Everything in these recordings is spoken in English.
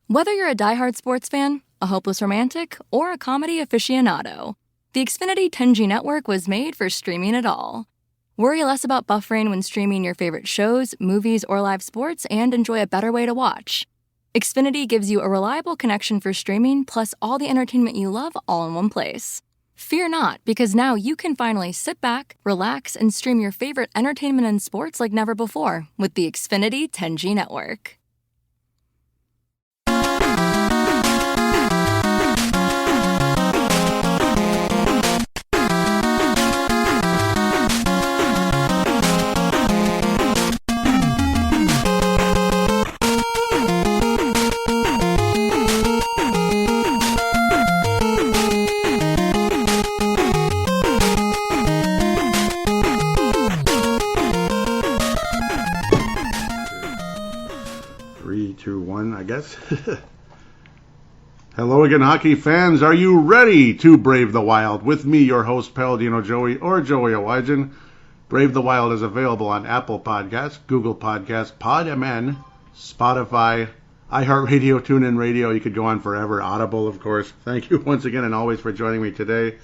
Whether you're a diehard sports fan, a hopeless romantic, or a comedy aficionado, the Xfinity 10G network was made for streaming it all. Worry less about buffering when streaming your favorite shows, movies, or live sports, and enjoy a better way to watch. Xfinity gives you a reliable connection for streaming, plus all the entertainment you love all in one place. Fear not, because now you can finally sit back, relax, and stream your favorite entertainment and sports like never before with the Xfinity 10G network. I guess. Hello again, hockey fans. Are you ready to brave the wild? With me, your host, Paladino Joey, or Joey Owajan. Brave the Wild is available on Apple Podcasts, Google Podcasts, PodMN, Spotify, iHeartRadio, TuneIn Radio. You could go on forever. Audible, of course. Thank you once again and always for joining me today.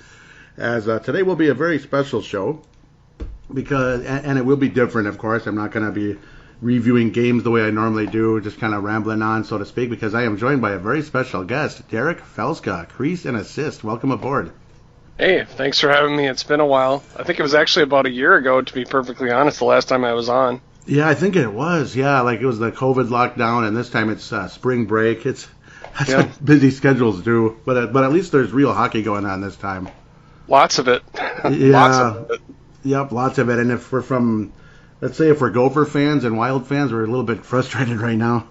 As today will be a very special show, because and it will be different, of course. I'm not going to be reviewing games the way I normally do, just kind of rambling on, so to speak, because I am joined by a very special guest, Derek Felska, crease and assist. Welcome aboard. Hey, thanks for having me. It's been a while. I think it was actually about a year ago, to be perfectly honest, the last time I was on. Yeah, I think it was. Yeah, like it was the COVID lockdown, and this time it's spring break. That's what busy schedules do. But at least there's real hockey going on this time. Lots of it. Yeah. Lots of it. Yep, lots of it. And if we're from... Let's say if we're Gopher fans and Wild fans, we're a little bit frustrated right now.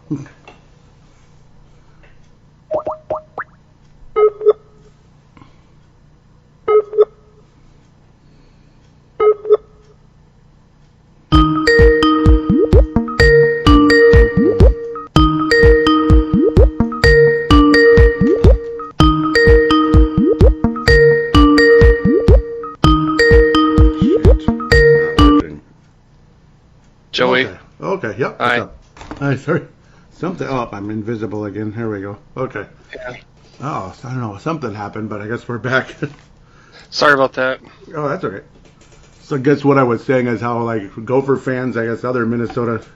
Joey. Okay. Yep. Hi. Hi, sorry. Something. Oh, I'm invisible again. Here we go. Okay. Yeah. Oh, I don't know. Something happened, but I guess we're back. Sorry about that. Oh, that's okay. So I guess what I was saying is how, like, Gopher fans, I guess other Minnesota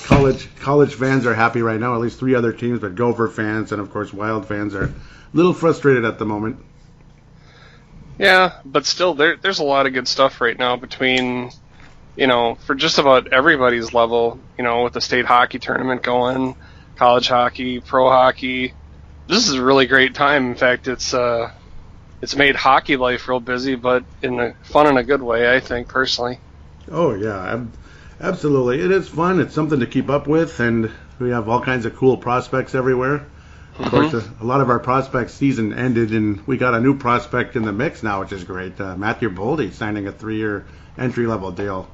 college fans are happy right now. At least 3 other teams, but Gopher fans and, of course, Wild fans are a little frustrated at the moment. Yeah, but still, there's a lot of good stuff right now between... for just about everybody's level, with the state hockey tournament going, college hockey, pro hockey. This is a really great time. In fact, it's made hockey life real busy, but in a fun and a good way, I think, personally. Oh, yeah, absolutely. It is fun. It's something to keep up with, and we have all kinds of cool prospects everywhere. Of course, a lot of our prospect season ended, and we got a new prospect in the mix now, which is great. Matthew Boldy signing a 3-year entry-level deal.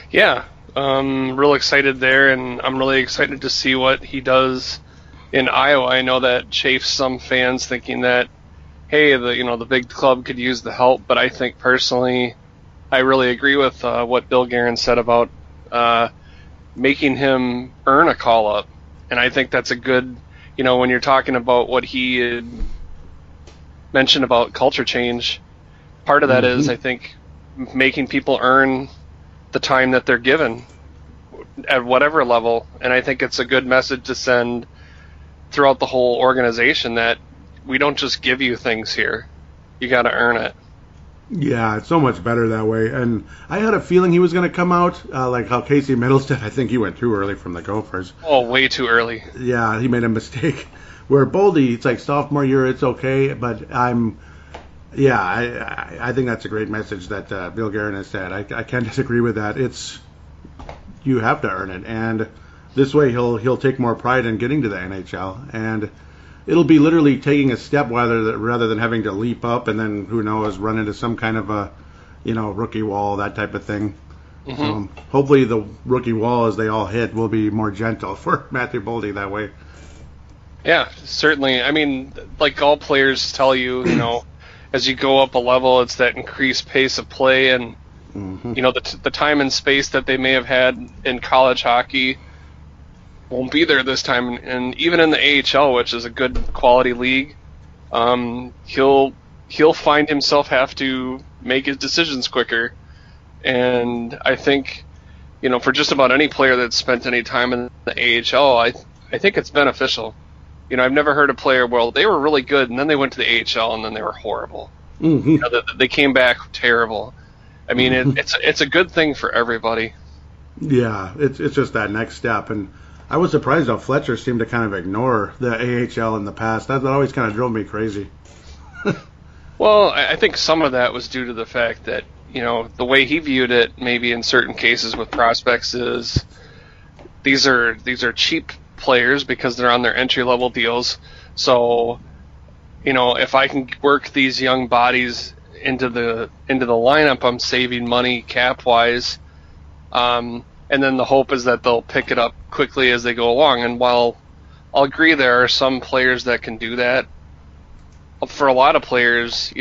Yeah, real excited there, and I'm really excited to see what he does in Iowa. I know that chafes some fans thinking that, hey, the big club could use the help, but I think personally, I really agree with what Bill Guerin said about making him earn a call-up, and I think that's a good, when you're talking about what he had mentioned about culture change, part of that is, I think, making people earn the time that they're given at whatever level, and I think it's a good message to send throughout the whole organization that we don't just give you things here, you got to earn it. Yeah, it's so much better that way, and I had a feeling he was going to come out like how Casey Middleston, I think he went too early from the Gophers. Oh, way too early. Yeah, he made a mistake. Where Boldy, it's like sophomore year, it's okay, but I think that's a great message that Bill Guerin has said. I can't disagree with that. You have to earn it, and this way he'll take more pride in getting to the NHL, and it'll be literally taking a step rather than having to leap up and then who knows run into some kind of a rookie wall, that type of thing. Hopefully the rookie wall as they all hit will be more gentle for Matthew Boldy that way. Yeah, certainly. I mean, like all players tell you, as you go up a level, it's that increased pace of play, and the time and space that they may have had in college hockey won't be there this time. And even in the AHL, which is a good quality league, he'll find himself have to make his decisions quicker. And I think, for just about any player that's spent any time in the AHL, I think it's beneficial. I've never heard a player, well, they were really good, and then they went to the AHL, and then they were horrible. Mm-hmm. They came back terrible. I mean, it's a good thing for everybody. Yeah, it's just that next step. And I was surprised how Fletcher seemed to kind of ignore the AHL in the past. That always kind of drove me crazy. Well, I think some of that was due to the fact that, the way he viewed it, maybe in certain cases with prospects, is these are cheap players because they're on their entry-level deals. So, if I can work these young bodies into the lineup, I'm saving money cap-wise. And then the hope is that they'll pick it up quickly as they go along. And while I'll agree there are some players that can do that, for a lot of players,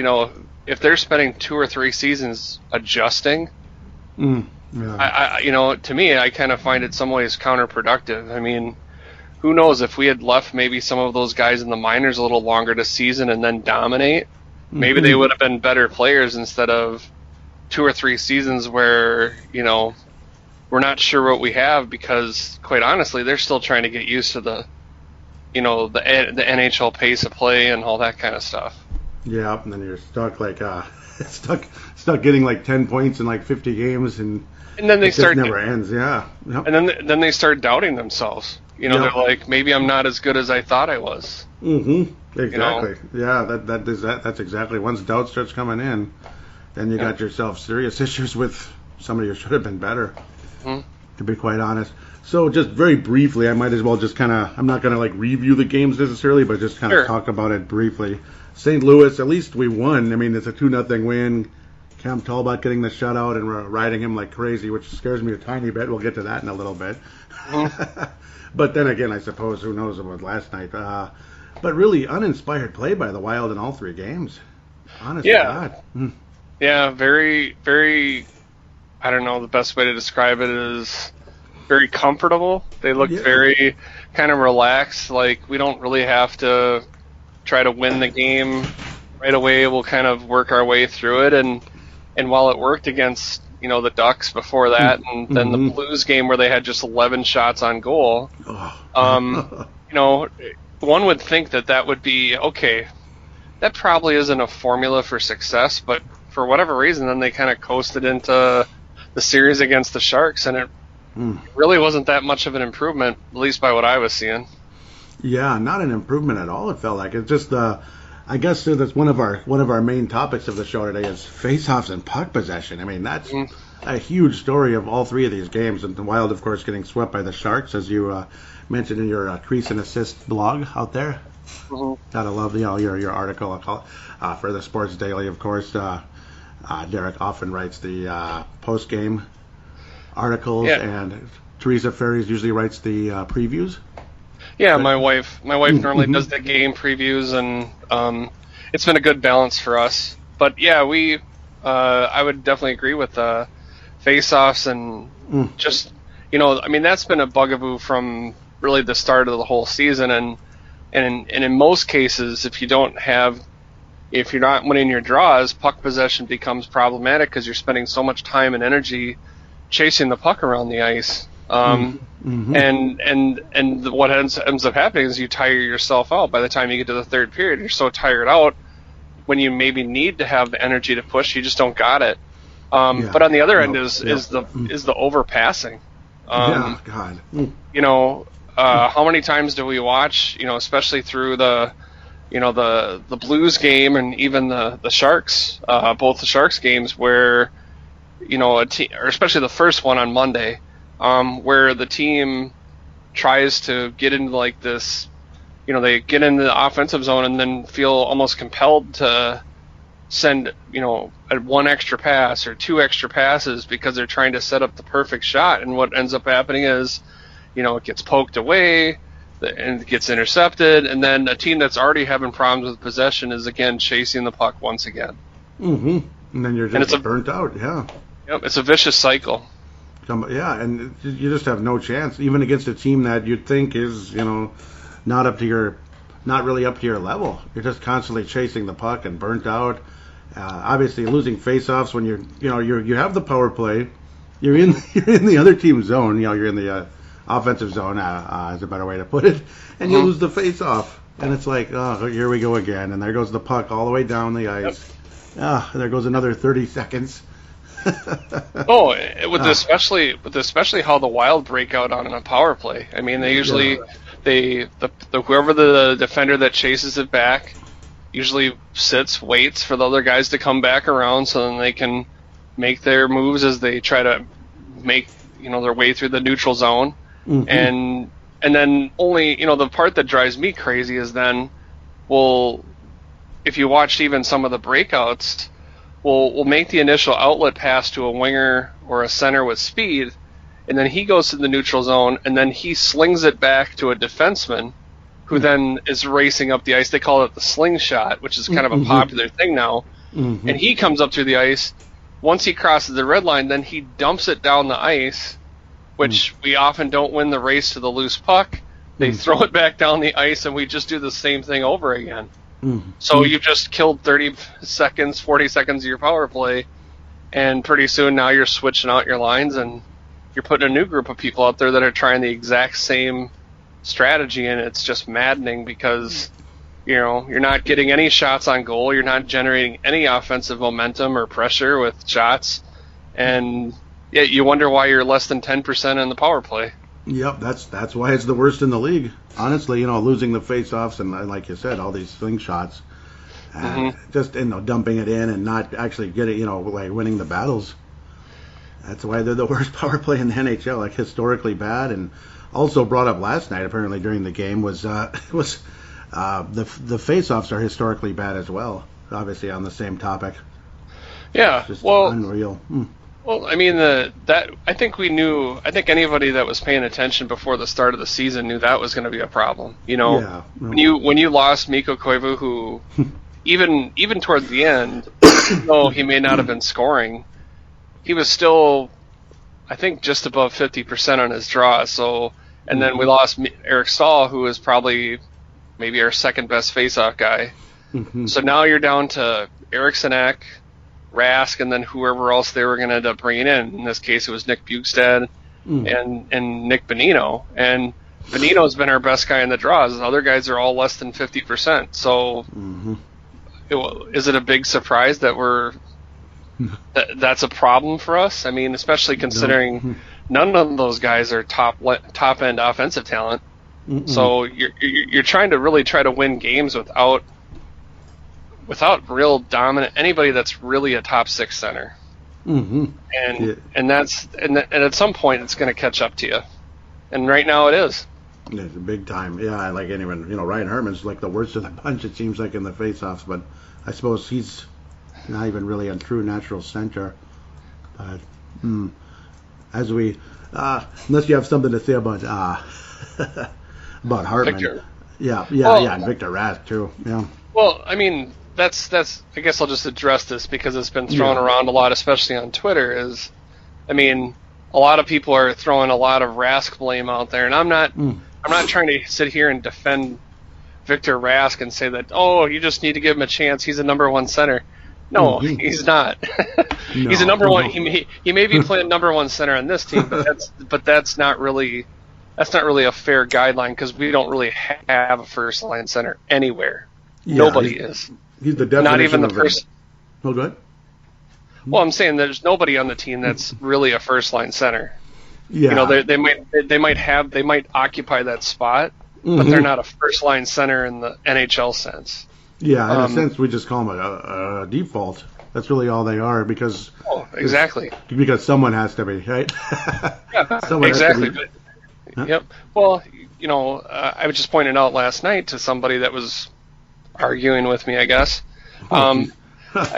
if they're spending 2 or 3 seasons adjusting, yeah. to me, I kind of find it some ways counterproductive. I mean, who knows, if we had left maybe some of those guys in the minors a little longer to season and then dominate, maybe they would have been better players instead of 2 or 3 seasons where, we're not sure what we have, because quite honestly, they're still trying to get used to the NHL pace of play and all that kind of stuff. Yeah, and then you're stuck stuck getting like 10 points in like 50 games, and then they start never ends. Yeah, yep. And then they start doubting themselves. They're like, maybe I'm not as good as I thought I was. Mm-hmm. Exactly. Yeah, that's exactly. Once doubt starts coming in, then you got yourself serious issues with somebody who should have been better. Mm-hmm. To be quite honest. So just very briefly, I might as well just I'm not going to like review the games necessarily, but just kind of talk about it briefly. St. Louis, at least we won. I mean, it's a 2-0 win. Cam Talbot getting the shutout and we're riding him like crazy, which scares me a tiny bit. We'll get to that in a little bit. Mm-hmm. But then again, I suppose, who knows about last night. But really uninspired play by the Wild in all 3 games. Honestly, God. Yeah, very, very, I don't know, the best way to describe it is very comfortable. They looked very kind of relaxed, like we don't really have to try to win the game right away. We'll kind of work our way through it, and while it worked against the Ducks before that, and then the Blues game where they had just 11 shots on goal, one would think that would be okay. That probably isn't a formula for success, but for whatever reason, then they kind of coasted into the series against the Sharks, and it really wasn't that much of an improvement, at least by what I was seeing. Yeah, not an improvement at all. It felt like it's just I guess that's one of our main topics of the show today is face-offs and puck possession. I mean, that's a huge story of all 3 of these games, and the Wild, of course, getting swept by the Sharks, as you mentioned in your crease and assist blog out there. Mm-hmm. Gotta love your article. I'll call it, for the Sports Daily, of course. Derek often writes the post-game articles, and Teresa Ferries usually writes the previews. Yeah, my wife normally does the game previews, and it's been a good balance for us. But yeah, I would definitely agree with face-offs and just I mean, that's been a bugaboo from really the start of the whole season, and in most cases, if you're not winning your draws, puck possession becomes problematic because you're spending so much time and energy chasing the puck around the ice. And what ends up happening is you tire yourself out. By the time you get to the 3rd period, you're so tired out. When you maybe need to have the energy to push, you just don't got it. But on the other end is the overpassing. God. How many times do we watch? Especially through the Blues game and even the Sharks, both the Sharks games, where a team, or especially the first one on Monday, where the team tries to get into like this, they get into the offensive zone and then feel almost compelled to send, 1 extra pass or 2 extra passes because they're trying to set up the perfect shot. And what ends up happening is, it gets poked away and it gets intercepted, and then a team that's already having problems with possession is again chasing the puck once again. Mm-hmm. And then you're just burnt out. Yeah. Yep. It's a vicious cycle. Yeah, and you just have no chance, even against a team that you'd think is, not really up to your level. You're just constantly chasing the puck and burnt out. Obviously, losing faceoffs when you have the power play, you're in the other team's zone. You're in the offensive zone, is a better way to put it, and you lose the faceoff, and it's like, oh, here we go again, and there goes the puck all the way down the ice. Yep. There goes another 30 seconds. Especially how the Wild break out on a power play. I mean, they usually whoever the defender that chases it back usually waits for the other guys to come back around, so then they can make their moves as they try to make their way through the neutral zone. And then only the part that drives me crazy is then, well, if you watched even some of the breakouts, we'll make the initial outlet pass to a winger or a center with speed, and then he goes to the neutral zone, and then he slings it back to a defenseman who then is racing up the ice. They call it the slingshot, which is kind of a popular thing now. And he comes up through the ice. Once he crosses the red line, then he dumps it down the ice, which we often don't win the race to the loose puck. They throw it back down the ice, and we just do the same thing over again. So you've just killed 30 seconds, 40 seconds of your power play, and pretty soon now you're switching out your lines, and you're putting a new group of people out there that are trying the exact same strategy, and it's just maddening because you're not getting any shots on goal, you're not generating any offensive momentum or pressure with shots, and yet you wonder why you're less than 10% in the power play. Yep, that's why it's the worst in the league. Honestly, losing the face-offs and, like you said, all these slingshots, just dumping it in and not actually getting like winning the battles. That's why they're the worst power play in the NHL, like historically bad. And also brought up last night, apparently during the game, was the face-offs are historically bad as well. Obviously on the same topic. Yeah, it's just unreal. Well, I mean, I think anybody that was paying attention before the start of the season knew that was going to be a problem. When you lost Mikko Koivu, who even towards the end, though he may not have been scoring, he was still, I think, just above 50% on his draw. So, and then we lost Eric Stahl, who was probably maybe our second best faceoff guy. So now you're down to Eriksson Ek, Rask, and then whoever else they were going to end up bringing in. In this case, it was Nick Bukestad and Nick Bonino. And Bonino's been our best guy in the draws. The other guys are all less than 50%. So is it a big surprise that that's a problem for us? I mean, especially considering none of those guys are top-end offensive talent. So you're trying to really try to win games without real dominant anybody that's really a top six center, and at some point it's going to catch up to you, and right now it is. It's a big time, yeah. Like anyone, Ryan Herman's like the worst of the bunch. It seems like in the faceoffs, but I suppose he's not even really a true natural center. But as we, unless you have something to say about Hartman, Victor. And Victor Rask too, yeah. Well, I mean. That's. I guess I'll just address this because it's been thrown around a lot, especially on Twitter. A lot of people are throwing a lot of Rask blame out there, and I'm not trying to sit here and defend Victor Rask and say that you just need to give him a chance. He's a number one center. No, he's not. He's a number one. He may be playing number one center on this team, but that's not really a fair guideline because we don't really have a first line center anywhere. Nobody is. He's the definition. Not even the first. Oh, good. Well, I'm saying there's nobody on the team that's really a first line center. Yeah. They might occupy that spot, but they're not a first line center in the NHL sense. Yeah, in a sense, we just call them a default. That's really all they are because. Oh, exactly. Because someone has to be, right? Yeah, exactly. Yep. Well, I was just pointing out last night to somebody that was arguing with me, I guess. I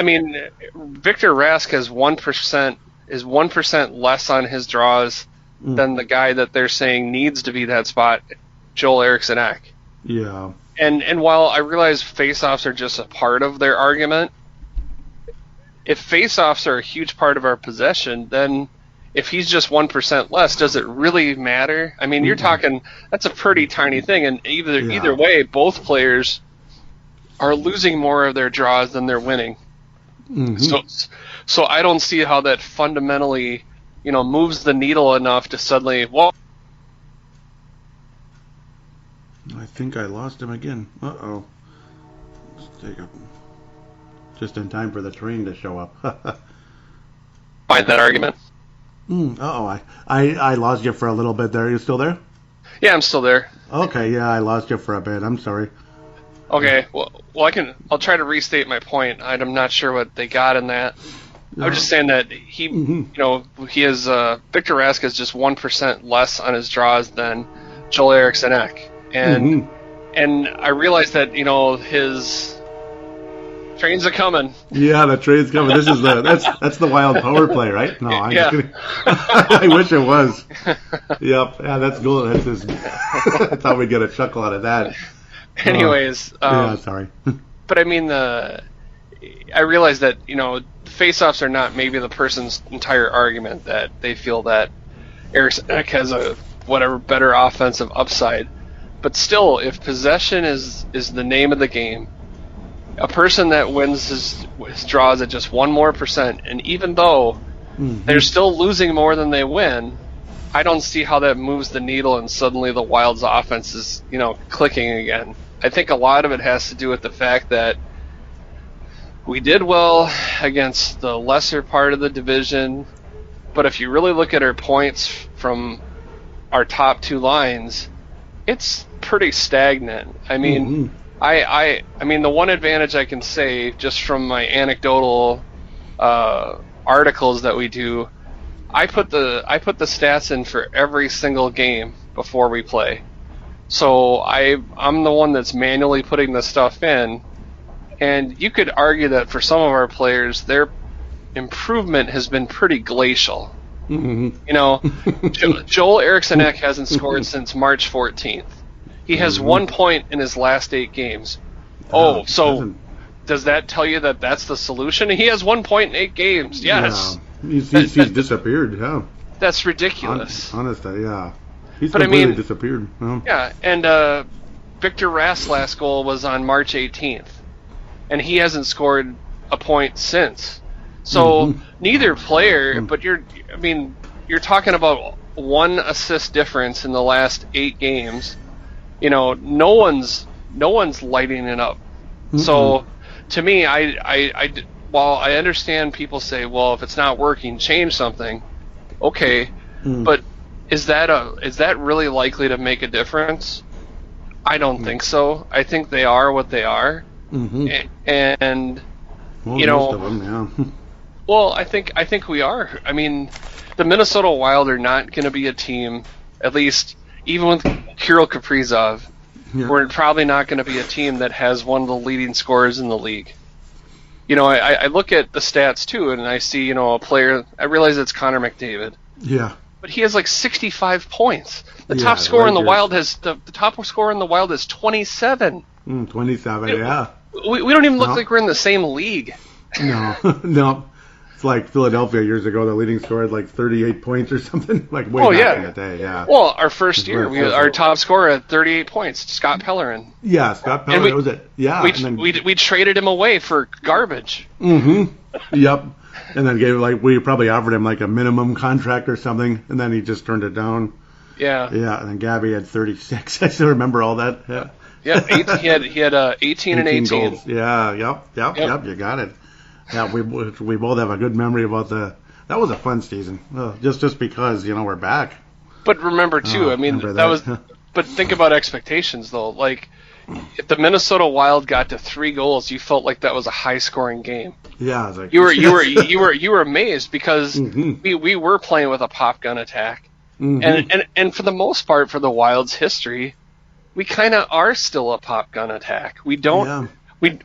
mean, Victor Rask has 1% less on his draws than the guy that they're saying needs to be that spot, Joel Eriksson Ek. Yeah. And while I realize faceoffs are just a part of their argument, if faceoffs are a huge part of our possession, then if he's just 1% less, does it really matter? I mean, you're talking, that's a pretty tiny thing, and either way, both players are losing more of their draws than they're winning. So I don't see how that fundamentally, moves the needle enough to suddenly, I think I lost him again. Uh-oh. Just in time for the train to show up. Find that argument. Uh-oh. I lost you for a little bit there. Are you still there? Yeah, I'm still there. Okay, yeah, I lost you for a bit. I'm sorry. Okay, well, I'll try to restate my point. I'm not sure what they got in that. I was just saying that he has Victor Rask is just 1% less on his draws than Joel Eriksson Ek, and I realized that his trains are coming. Yeah, the train's coming. This is that's the Wild power play, right? No, I'm just kidding. I wish it was. Yep, yeah, that's cool. That's just, I thought we'd get a chuckle out of that. Anyways, sorry. But I mean, I realize that face-offs are not maybe the person's entire argument, that they feel that Eriksson Ek has a better offensive upside. But still, if possession is the name of the game, a person that wins his draws at just 1% more, and even though they're still losing more than they win, I don't see how that moves the needle and suddenly the Wild's offense is, clicking again. I think a lot of it has to do with the fact that we did well against the lesser part of the division, but if you really look at our points from our top two lines, it's pretty stagnant. I mean, I mean, the one advantage I can say, just from my anecdotal articles that we do, I put the stats in for every single game before we play. So I'm the one that's manually putting the stuff in, and you could argue that for some of our players, their improvement has been pretty glacial. Joel Eriksson Ek hasn't scored since March 14th. He has 1 point in his last 8 games. So does that tell you that that's the solution? He has 1 point in 8 games. Yes. Yeah. He's disappeared. Yeah. That's ridiculous. Honestly, yeah. He's completely disappeared. Yeah, and Victor Rask's last goal was on March 18th, and he hasn't scored a point since. So neither player, but you're talking about 1 assist difference in the last 8 games. No one's lighting it up. So to me, while I understand people say, well, if it's not working, change something. Okay, but is that really likely to make a difference? I don't think so. I think they are what they are, and most of them, yeah. Well, I think we are. I mean, the Minnesota Wild are not going to be a team, at least even with Kirill Kaprizov, we're probably not going to be a team that has one of the leading scorers in the league. I look at the stats too, and I see, a player. I realize it's Connor McDavid. Yeah. But he has like 65 points. The top scorer in the Wild has the top scorer in the Wild is 27. 27, yeah. We don't even look like we're in the same league. No. It's like Philadelphia years ago. The leading scorer had like 38 points or something. Like way back in the day, yeah. Well, our first year, our top scorer had 38 points, Scott Pellerin. Yeah, Scott Pellerin, that was it. Yeah. We traded him away for garbage. Yep. And then we probably offered him like a minimum contract or something, and then he just turned it down. Yeah. Yeah, and then Gabby had 36. I still remember all that. Yeah. Yeah, he had 18 and 18 goals. Yeah, yep, you got it. Yeah, we both have a good memory about that was a fun season. Just because, we're back. But remember too, but think about expectations though. Like, if the Minnesota Wild got to 3 goals, you felt like that was a high-scoring game. Yeah, I was like, you were amazed because we were playing with a pop gun attack, and for the most part, for the Wild's history, we kind of are still a pop gun attack. We don't. Yeah.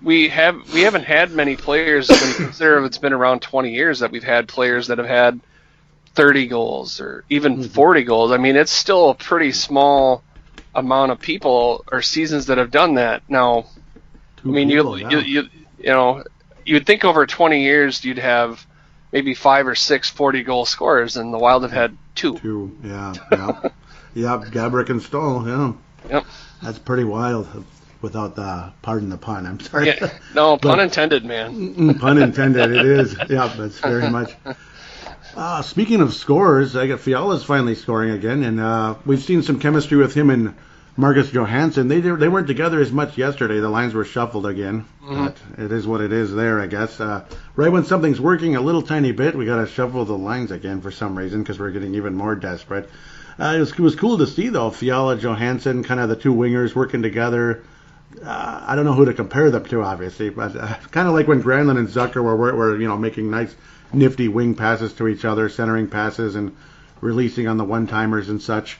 We haven't had many players. When you consider it's been around 20 years that we've had players that have had 30 goals or even 40 goals. I mean, it's still a pretty small amount of people or seasons that have done that. Now, you'd think over 20 years you'd have maybe 5 or 6 40-goal scorers, and the Wild have had 2. 2, yeah. Yeah, Gabrick and Stoll, yeah. Yep. That's pretty wild, without the, pardon the pun, I'm sorry. Yeah, no, pun intended, man. Pun intended, it is. Yeah, that's very much. Speaking of scores, I got Fiala's finally scoring again, and we've seen some chemistry with him and Marcus Johansson. They weren't together as much yesterday. The lines were shuffled again. But it is what it is there, I guess. Right when something's working a little tiny bit, we got to shuffle the lines again for some reason because we're getting even more desperate. It was cool to see, though, Fiala, Johansson, kind of the two wingers working together. I don't know who to compare them to, obviously, but kind of like when Granlund and Zucker were making nice, nifty wing passes to each other, centering passes and releasing on the one-timers and such.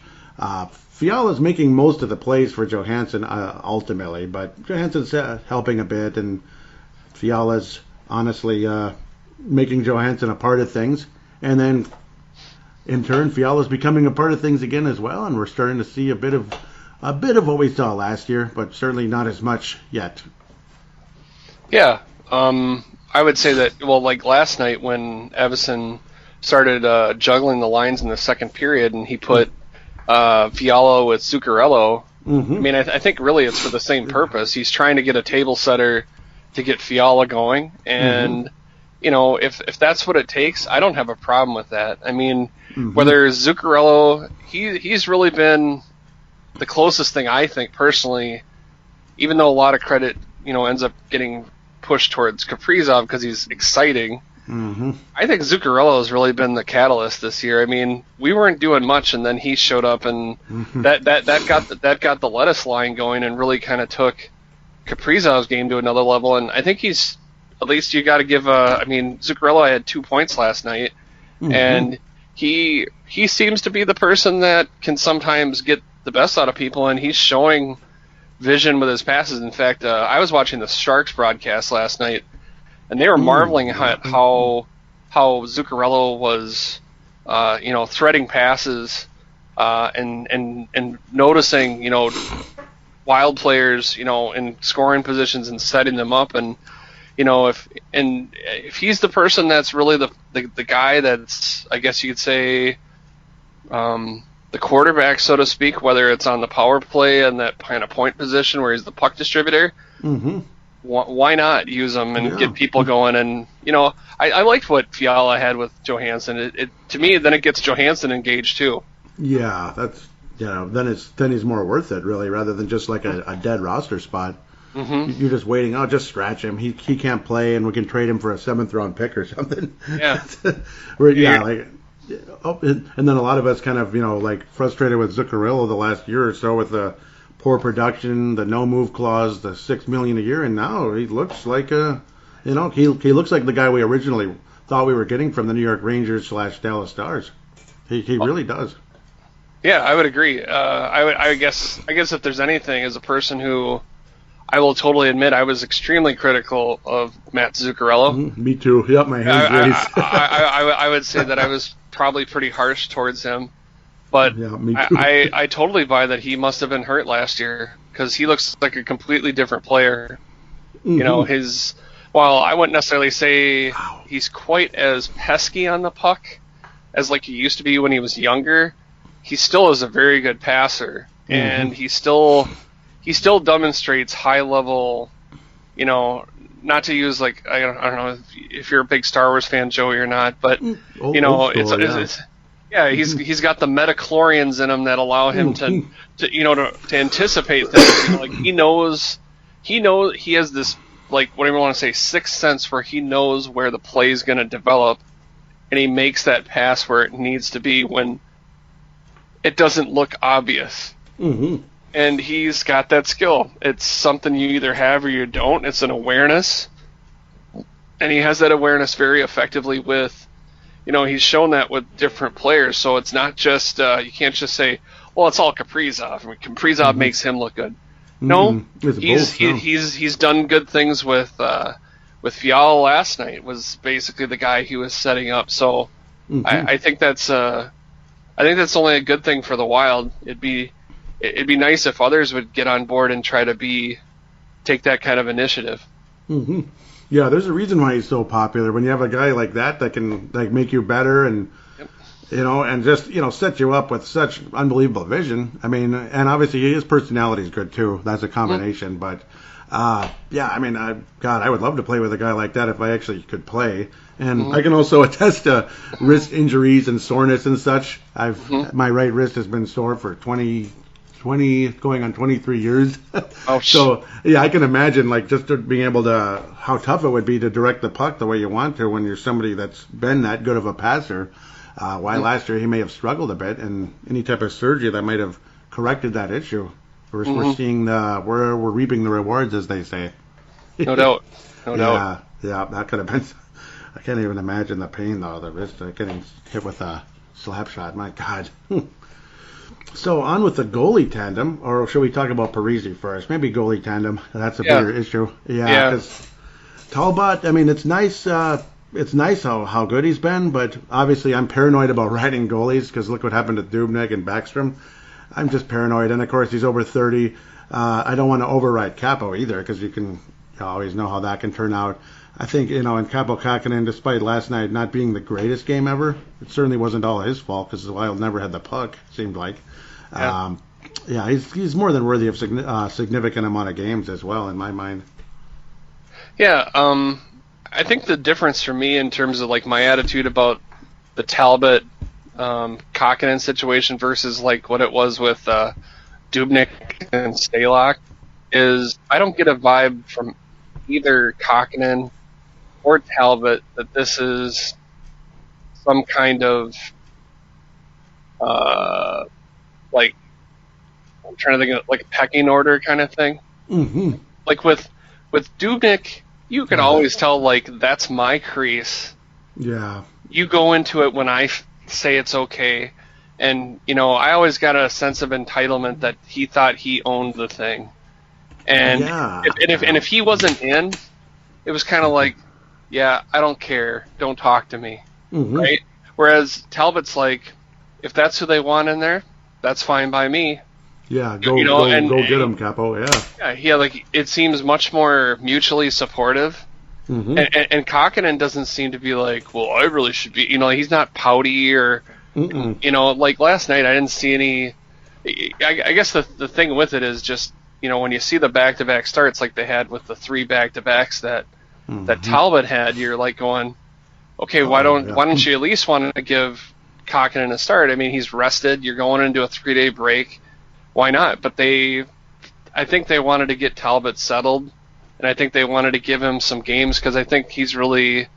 Fiala's making most of the plays for Johansson ultimately, but Johansson's helping a bit, and Fiala's honestly making Johansson a part of things. And then, in turn, Fiala's becoming a part of things again as well, and we're starting to see a bit of what we saw last year, but certainly not as much yet. Yeah, I would say that, well, like last night when Evison started juggling the lines in the second period, and he put Fiala with Zuccarello. I mean, I think really it's for the same purpose. He's trying to get a table setter to get Fiala going, and if that's what it takes, I don't have a problem with that. I mean, whether Zuccarello, he's really been the closest thing, I think personally, even though a lot of credit ends up getting pushed towards Kaprizov because he's exciting. I think Zuccarello has really been the catalyst this year. I mean, we weren't doing much, and then he showed up, and that got the lettuce line going, and really kind of took Kaprizov's game to another level. And I think he's, at least you got to give. I mean, Zuccarello had 2 points last night, and he seems to be the person that can sometimes get the best out of people, and he's showing vision with his passes. In fact, I was watching the Sharks broadcast last night, and they were marveling at how Zuccarello was, threading passes, and noticing, Wild players, in scoring positions and setting them up, and if he's the person that's really the guy that's, I guess you could say, the quarterback, so to speak, whether it's on the power play and that kind of point position where he's the puck distributor. Why not use them and get people going? And I liked what Fiala had with Johansson. It to me, then it gets Johansson engaged too. Yeah, that's then he's more worth it, really, rather than just like a dead roster spot. You're just waiting. Oh, just scratch him. He can't play, and we can trade him for a 7th round pick or something. Yeah. And then a lot of us kind of frustrated with Zuccarello the last year or so with the poor production, the no move clause, the $6 million a year, and now he looks like he looks like the guy we originally thought we were getting from the New York Rangers / Dallas Stars. He really does. Yeah, I would agree. I guess if there's anything, as a person who, I will totally admit, I was extremely critical of Matt Zuccarello. Me too. Yep, my hands raised. I would say that I was probably pretty harsh towards him. But yeah, me too. I totally buy that he must have been hurt last year, because he looks like a completely different player. While I wouldn't necessarily say he's quite as pesky on the puck as like he used to be when he was younger, he still is a very good passer, and he still demonstrates high level, not to use like, I don't know if you're a big Star Wars fan, Joey, or not, but he's got the metachlorians in him that allow him to anticipate things. Like he has this, like, whatever you want to say, sixth sense, where he knows where the play is going to develop, and he makes that pass where it needs to be when it doesn't look obvious. And he's got that skill. It's something you either have or you don't. It's an awareness, and he has that awareness very effectively with, he's shown that with different players. So it's not just, you can't just say, well, it's all Kaprizov. I mean, Kaprizov makes him look good. No, he's done good things with Fiala last night. Was basically the guy he was setting up. So I think that's only a good thing for the Wild. It'd be nice if others would get on board and try to take that kind of initiative. Yeah, there's a reason why he's so popular. When you have a guy like that can like make you better and and just set you up with such unbelievable vision. I mean, and obviously his personality is good too. That's a combination. But I mean, God, I would love to play with a guy like that if I actually could play. And I can also attest to wrist injuries and soreness and such. My right wrist has been sore for 20 going on 23 years. Ouch. So yeah, I can imagine like just being able to how tough it would be to direct the puck the way you want to when you're somebody that's been that good of a passer. Why last year he may have struggled a bit, and any type of surgery that might have corrected that issue. We're seeing we're reaping the rewards, as they say. No doubt. No doubt. Yeah, that could have been. I can't even imagine the pain though. The wrist getting hit with a slap shot. My God. So on with the goalie tandem, or should we talk about Parise first? Maybe goalie tandem. That's a bigger issue. Yeah, because Talbot. I mean, it's nice. It's nice how good he's been, but obviously I'm paranoid about riding goalies because look what happened to Dubnyk and Backstrom. I'm just paranoid, and of course he's over 30. I don't want to override Capo either because you always know how that can turn out. I think in Capo Kakkonen, despite last night not being the greatest game ever, it certainly wasn't all his fault because the Wild never had the puck. Seemed like. He's more than worthy of significant amount of games as well in my mind. Yeah. I think the difference for me in terms of like my attitude about the Talbot Kakkonen situation versus like what it was with Dubnyk and Stalock is I don't get a vibe from either Kakkonen or Talbot that this is some kind of like I'm trying to think of like pecking order kind of thing. Mm-hmm. Like with Dubnyk, you can always tell, like, that's my crease. Yeah. You go into it when I say it's okay. And, I always got a sense of entitlement that he thought he owned the thing. And if he wasn't in, it was kind of like, yeah, I don't care. Don't talk to me. Mm-hmm. Right? Whereas Talbot's like, if that's who they want in there, that's fine by me. Yeah, go get him, Capo. Yeah, like it seems much more mutually supportive, and Kakkonen doesn't seem to be like, well, I really should be. He's not pouty or, like last night I didn't see any. I guess the thing with it is just when you see the back-to-back starts like they had with the 3 back-to-backs that Talbot had, you're like going, okay, why don't you at least want to give Kakkonen a start? I mean, he's rested. You're going into a 3-day break. Why not? But I think they wanted to get Talbot settled, and I think they wanted to give him some games because I think he's really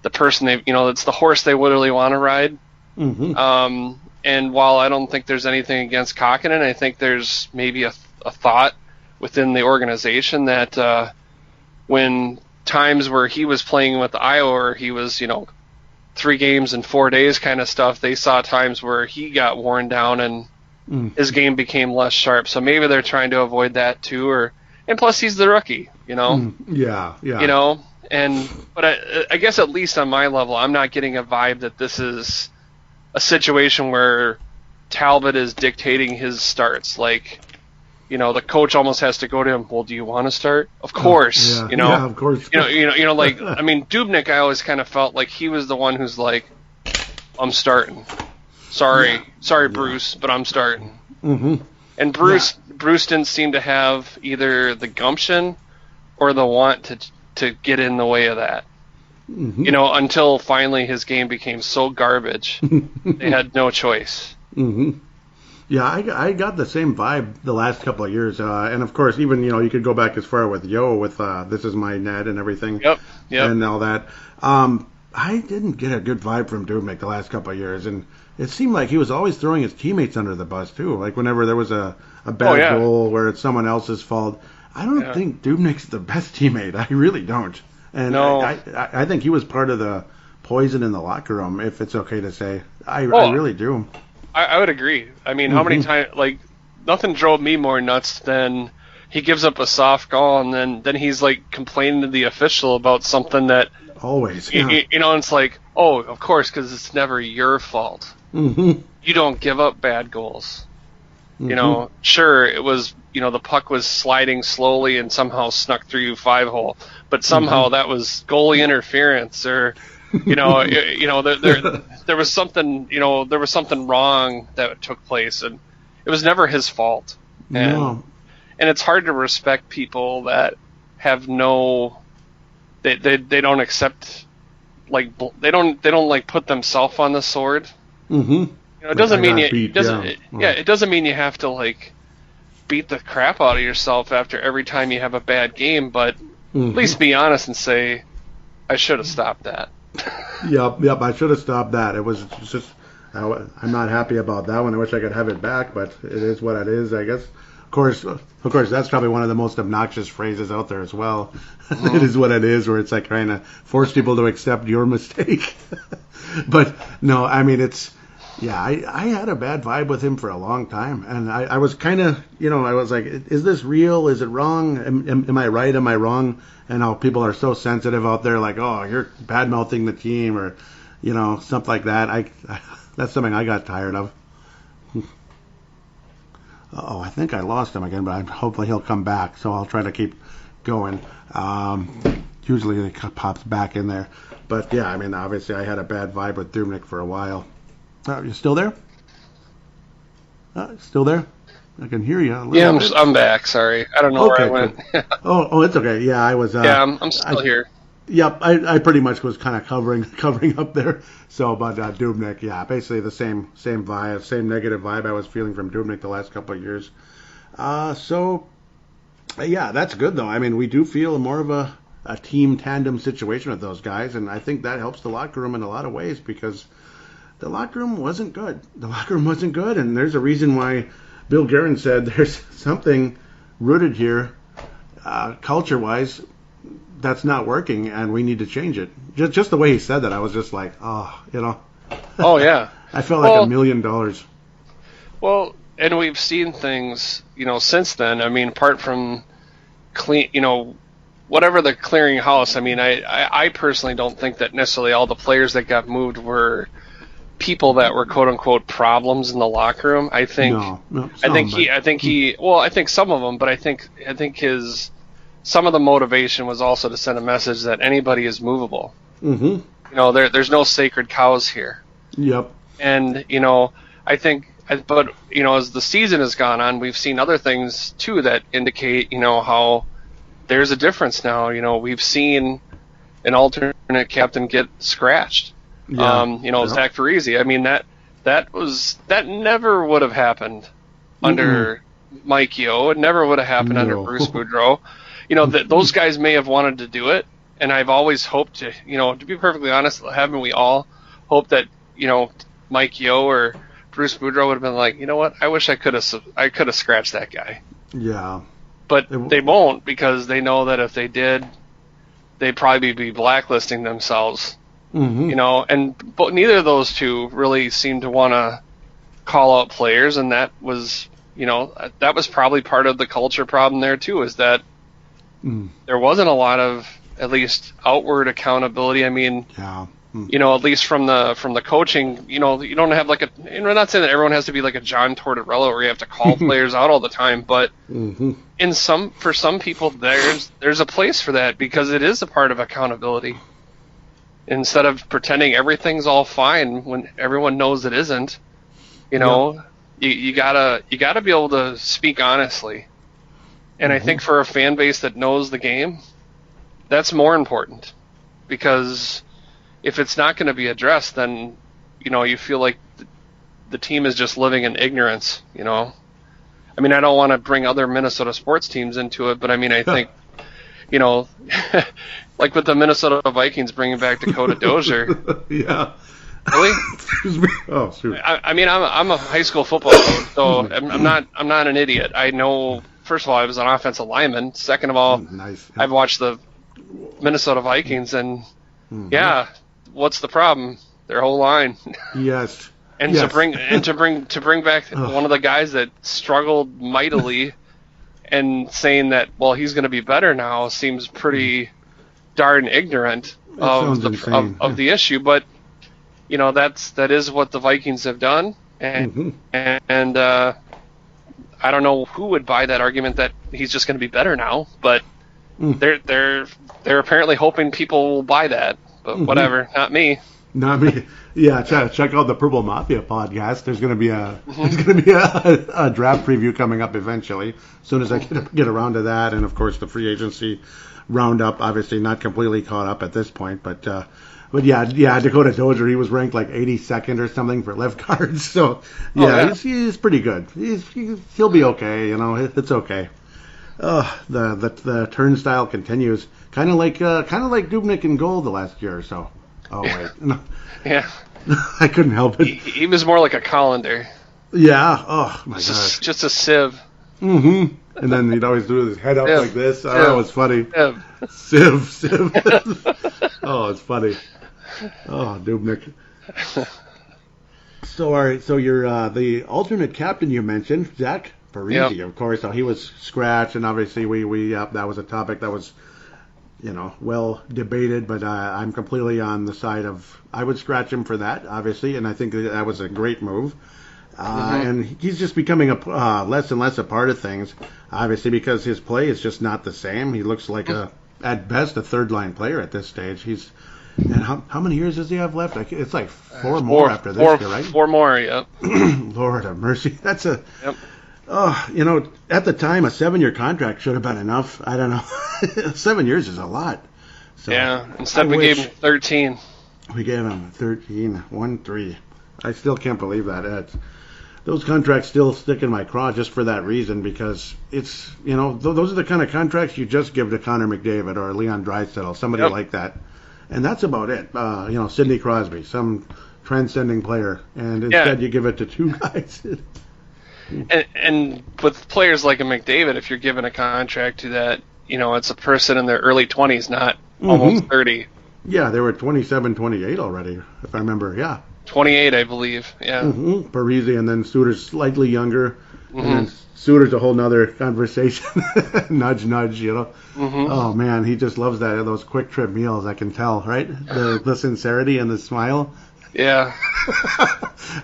the person it's the horse they literally want to ride. Mm-hmm. And while I don't think there's anything against Kakkonen, I think there's maybe a thought within the organization that when times where he was playing with Iowa, or he was 3 games in 4 days kind of stuff, they saw times where he got worn down and his game became less sharp. So maybe they're trying to avoid that too, and plus he's the rookie, Yeah. But I guess at least on my level, I'm not getting a vibe that this is a situation where Talbot is dictating his starts. Like, the coach almost has to go to him. Well, do you want to start? Of course. Yeah, of course. Like I mean, Dubnyk, I always kind of felt like he was the one who's like, I'm starting. Sorry, Bruce, but I'm starting. Mm-hmm. And Bruce didn't seem to have either the gumption or the want to get in the way of that. Mm-hmm. Until finally his game became so garbage, they had no choice. Mm-hmm. Yeah, I got the same vibe the last couple of years, and of course, even you could go back as far with Yo with This Is My Net and everything. Yep. And all that. I didn't get a good vibe from Dubnyk the last couple of years, and it seemed like he was always throwing his teammates under the bus too. Like whenever there was a bad goal where it's someone else's fault. I don't think Dubnyk's the best teammate. I really don't. And no. I think he was part of the poison in the locker room, if it's okay to say. I really do. I would agree. I mean, how many times, like, nothing drove me more nuts than he gives up a soft goal and then he's, like, complaining to the official about something that... Always, yeah. And it's like, oh, of course, because it's never your fault. Mm-hmm. You don't give up bad goals. You know, sure, it was, the puck was sliding slowly and somehow snuck through 5-hole, but somehow that was goalie interference, or, there was something, there was something wrong that took place, and it was never his fault. And it's hard to respect people that have they don't accept, like, they don't like put themselves on the sword. Mm-hmm. It doesn't mean it doesn't mean you have to, like, beat the crap out of yourself after every time you have a bad game, but at least be honest and say, I should have stopped that. Yep, I should have stopped that. It was just, I'm not happy about that one. I wish I could have it back, but it is what it is, I guess. Of course, that's probably one of the most obnoxious phrases out there as well. It is what it is, where it's like trying to force people to accept your mistake. But no, I mean, I had a bad vibe with him for a long time, and I was kind of, I was like, is this real? Is it wrong? Am I right? Am I wrong? And how people are so sensitive out there, like, oh, you're bad-mouthing the team, or, stuff like that. That's something I got tired of. I think I lost him again, but hopefully he'll come back, so I'll try to keep going. Usually he pops back in there. But, yeah, I mean, obviously I had a bad vibe with Dubnyk for a while. You still there? Still there? I can hear you. I'm back. Sorry, I don't know where I went. Oh, it's okay. Yeah, I was. I'm still here. Yep, I pretty much was kind of covering up there. So, but Dubnyk, yeah, basically the same vibe, same negative vibe I was feeling from Dubnyk the last couple of years. So, yeah, that's good though. I mean, we do feel more of a team tandem situation with those guys, and I think that helps the locker room in a lot of ways, because the locker room wasn't good. And there's a reason why Bill Guerin said there's something rooted here, culture-wise, that's not working, and we need to change it. Just the way he said that, I was just like, Oh, yeah. I felt like $1 million. Well, and we've seen things, since then. I mean, apart from whatever the clearing house, I mean, I personally don't think that necessarily all the players that got moved were people that were quote unquote problems in the locker room. I think some of them, but I think some of the motivation was also to send a message that anybody is movable. Mm-hmm. There's no sacred cows here. Yep. And I think, but as the season has gone on, we've seen other things too that indicate how there's a difference now. We've seen an alternate captain get scratched. Yeah. Zach Parise. I mean, that never would have happened under Mike Yeo. It never would have happened under Bruce Boudreau. Those guys may have wanted to do it, and I've always hoped to be perfectly honest, haven't we all hoped that, Mike Yeo or Bruce Boudreau would have been like, you know what, I wish I could have scratched that guy. Yeah. But they won't, because they know that if they did, they'd probably be blacklisting themselves. Mm-hmm. But neither of those two really seemed to want to call out players, and that was probably part of the culture problem there too, is that there wasn't a lot of, at least, outward accountability. I mean, at least from the coaching, you don't have like we're not saying that everyone has to be like a John Tortorella where you have to call players out all the time, but for some people there's a place for that, because it is a part of accountability. Instead of pretending everything's all fine when everyone knows it isn't, you gotta be able to speak honestly. And I think for a fan base that knows the game, that's more important, because if it's not going to be addressed, then you feel like the team is just living in ignorance. I mean, I don't want to bring other Minnesota sports teams into it, but I mean, I think like with the Minnesota Vikings bringing back Dakota Dozier. Yeah. Really? Excuse me. Oh, shoot. I mean, I'm a high school football coach, so I'm not an idiot. I know. First of all, I was an offensive lineman. Second of all, nice. I've watched the Minnesota Vikings, and what's the problem? Their whole line. Yes. And to bring back one of the guys that struggled mightily, and saying that, well, he's going to be better now, seems pretty darn ignorant of the issue. But that is what the Vikings have done, and I don't know who would buy that argument that he's just going to be better now, but they're apparently hoping people will buy that. But whatever, not me. Not me. Yeah, check out the Purple Mafia podcast. There's going to be a draft preview coming up eventually, as soon as I get around to that, and of course the free agency roundup. Obviously not completely caught up at this point, but yeah, Dakota Dozier, he was ranked like 82nd or something for left guards. So yeah, he's pretty good. He'll be okay. You know, it's okay. The turnstile continues, kind of like Dubnyk in goal the last year or so. Oh wait, no. Yeah, I couldn't help it. He was more like a colander. Yeah. Oh my gosh. Just a sieve. Mm-hmm. And then he'd always do his head up like this. Oh, it's funny. Sieve. Oh, it's funny. Oh, Dubnyk. So, all right. So you're the alternate captain you mentioned, Zach Parise, of course. So he was scratched, and obviously we that was a topic that was, well debated. But I'm completely on the side of I would scratch him for that, obviously, and I think that was a great move. And he's just becoming a less and less a part of things, obviously, because his play is just not the same. He looks like at best a third line player at this stage. And how many years does he have left? It's like four more after this year, right? 4 more, yep. Lord have mercy. That's at the time, a 7-year contract should have been enough. I don't know. 7 years is a lot. So yeah, instead we gave him 13. We gave him 13, 1-3. I still can't believe that. Those contracts still stick in my craw just for that reason, because it's, those are the kind of contracts you just give to Connor McDavid or Leon Draisaitl, somebody like that. And that's about it. Sidney Crosby, some transcending player, and instead you give it to two guys. and with players like a McDavid, if you're given a contract to that, it's a person in their early 20s, not almost 30. Yeah, they were 27, 28 already, if I remember. Yeah. 28, I believe. Yeah. Parise, and then Suter's slightly younger, and then Suter's a whole nother conversation. Nudge, Oh man, he just loves those quick trip meals. I can tell, right? The sincerity and the smile. Yeah.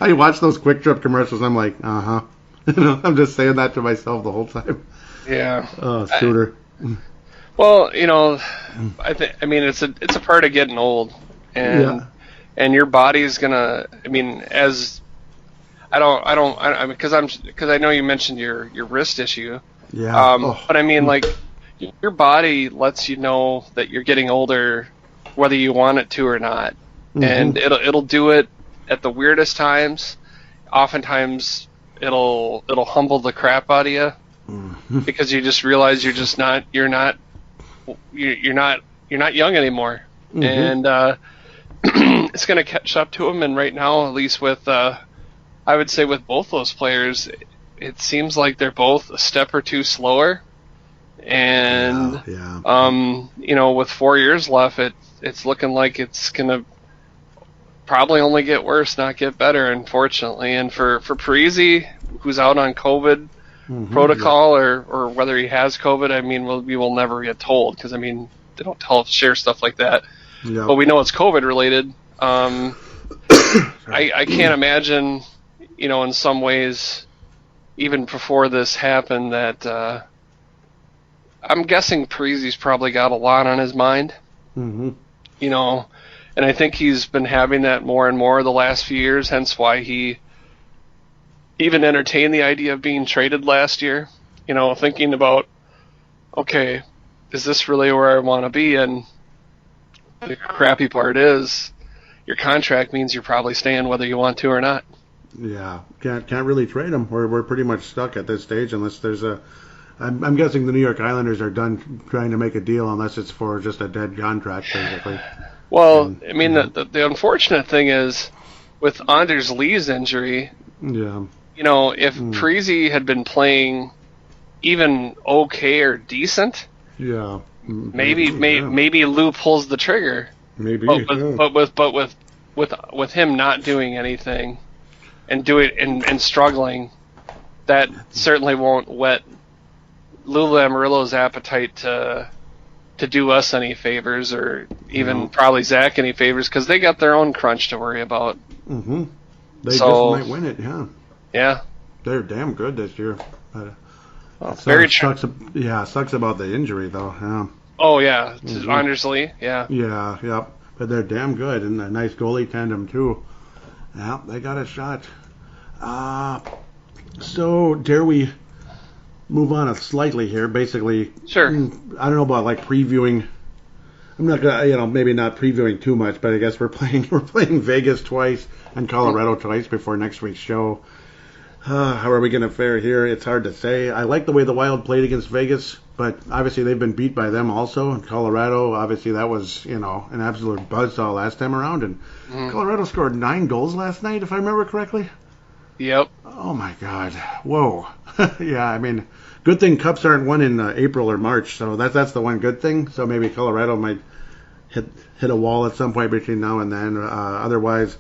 I watch those quick trip commercials. I'm like, I'm just saying that to myself the whole time. Yeah. Oh, Suter. Well, I mean, it's a part of getting old, and your body's gonna. I mean, because I know you mentioned your wrist issue. Yeah. But I mean, like, your body lets you know that you're getting older, whether you want it to or not, and it'll do it at the weirdest times. Oftentimes, it'll humble the crap out of you because you just realize you're not young anymore, and it's going to catch up to them. And right now, at least with I would say with both those players, it seems like they're both a step or two slower. And with 4 years left, it's looking like it's going to probably only get worse, not get better, unfortunately. And for Parise, who's out on COVID protocol, or whether he has COVID, I mean, we will never get told, because I mean, they don't share stuff like that. Yeah. But we know it's COVID related. I can't imagine, in some ways, even before this happened, that I'm guessing Parise's probably got a lot on his mind. And I think he's been having that more and more the last few years, hence why he even entertained the idea of being traded last year, thinking about, okay, is this really where I want to be? And the crappy part is your contract means you're probably staying whether you want to or not. Yeah, can't really trade him. We're pretty much stuck at this stage unless there's I'm guessing the New York Islanders are done trying to make a deal unless it's for just a dead contract, basically. Well, I mean, the unfortunate thing is with Anders Lee's injury, if Parise had been playing even okay or decent, maybe Lou pulls the trigger. Maybe, but with him not doing anything and struggling, that certainly won't whet Lou Lamoriello's appetite to do us any favors, or even probably Zach any favors, because they got their own crunch to worry about. They just might win it, Yeah. They're damn good this year. Very sucks. Yeah, sucks about the injury though. Yeah. Oh yeah, honestly, yeah. Yeah, yep. But they're damn good, and a nice goalie tandem too. Yeah, they got a shot. So dare we move on slightly here? Basically, Sure. I don't know about like previewing. I'm not gonna, maybe not previewing too much, but I guess we're playing Vegas twice and Colorado twice before next week's show. How are we going to fare here? It's hard to say. I like the way the Wild played against Vegas, but obviously they've been beat by them also. And Colorado, obviously that was, an absolute buzzsaw last time around. And Colorado scored 9 goals last night, if I remember correctly. Yep. Oh my God! Whoa. Yeah, I mean, good thing Cups aren't won in April or March, so that's the one good thing. So maybe Colorado might hit a wall at some point between now and then. Otherwise,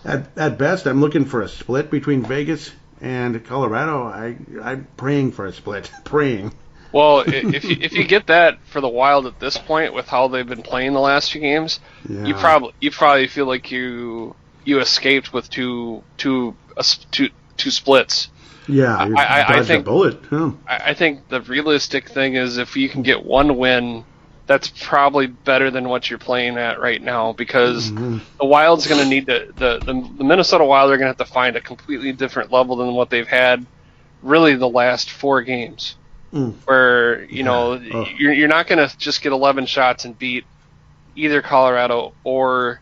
at best, I'm looking for a split between Vegas and Colorado. I'm praying for a split. Praying. Well, if you get that for the Wild at this point with how they've been playing the last few games, you probably feel like you escaped with two splits. Yeah, I think a bullet. Yeah. I think the realistic thing is if you can get one win, that's probably better than what you're playing at right now, because the Wild's going to need the Minnesota Wild are going to have to find a completely different level than what they've had really the last 4 games, where you're not going to just get 11 shots and beat either Colorado or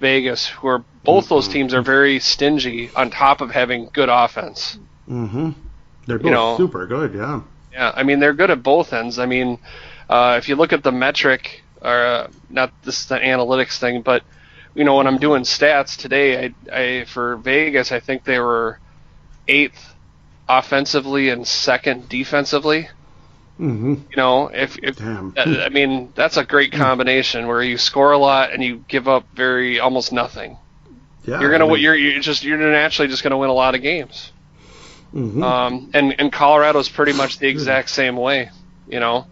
Vegas, who are both those teams are very stingy on top of having good offense. They're both super good. Yeah. Yeah, I mean they're good at both ends. I mean. If you look at the metric, or not this is an analytics thing, but when I'm doing stats today, I for Vegas, I think they were 8th offensively and 2nd defensively. Damn. I mean that's a great combination where you score a lot and you give up almost nothing. Yeah, you're naturally just gonna win a lot of games. And Colorado's pretty much the exact same way. Yeah.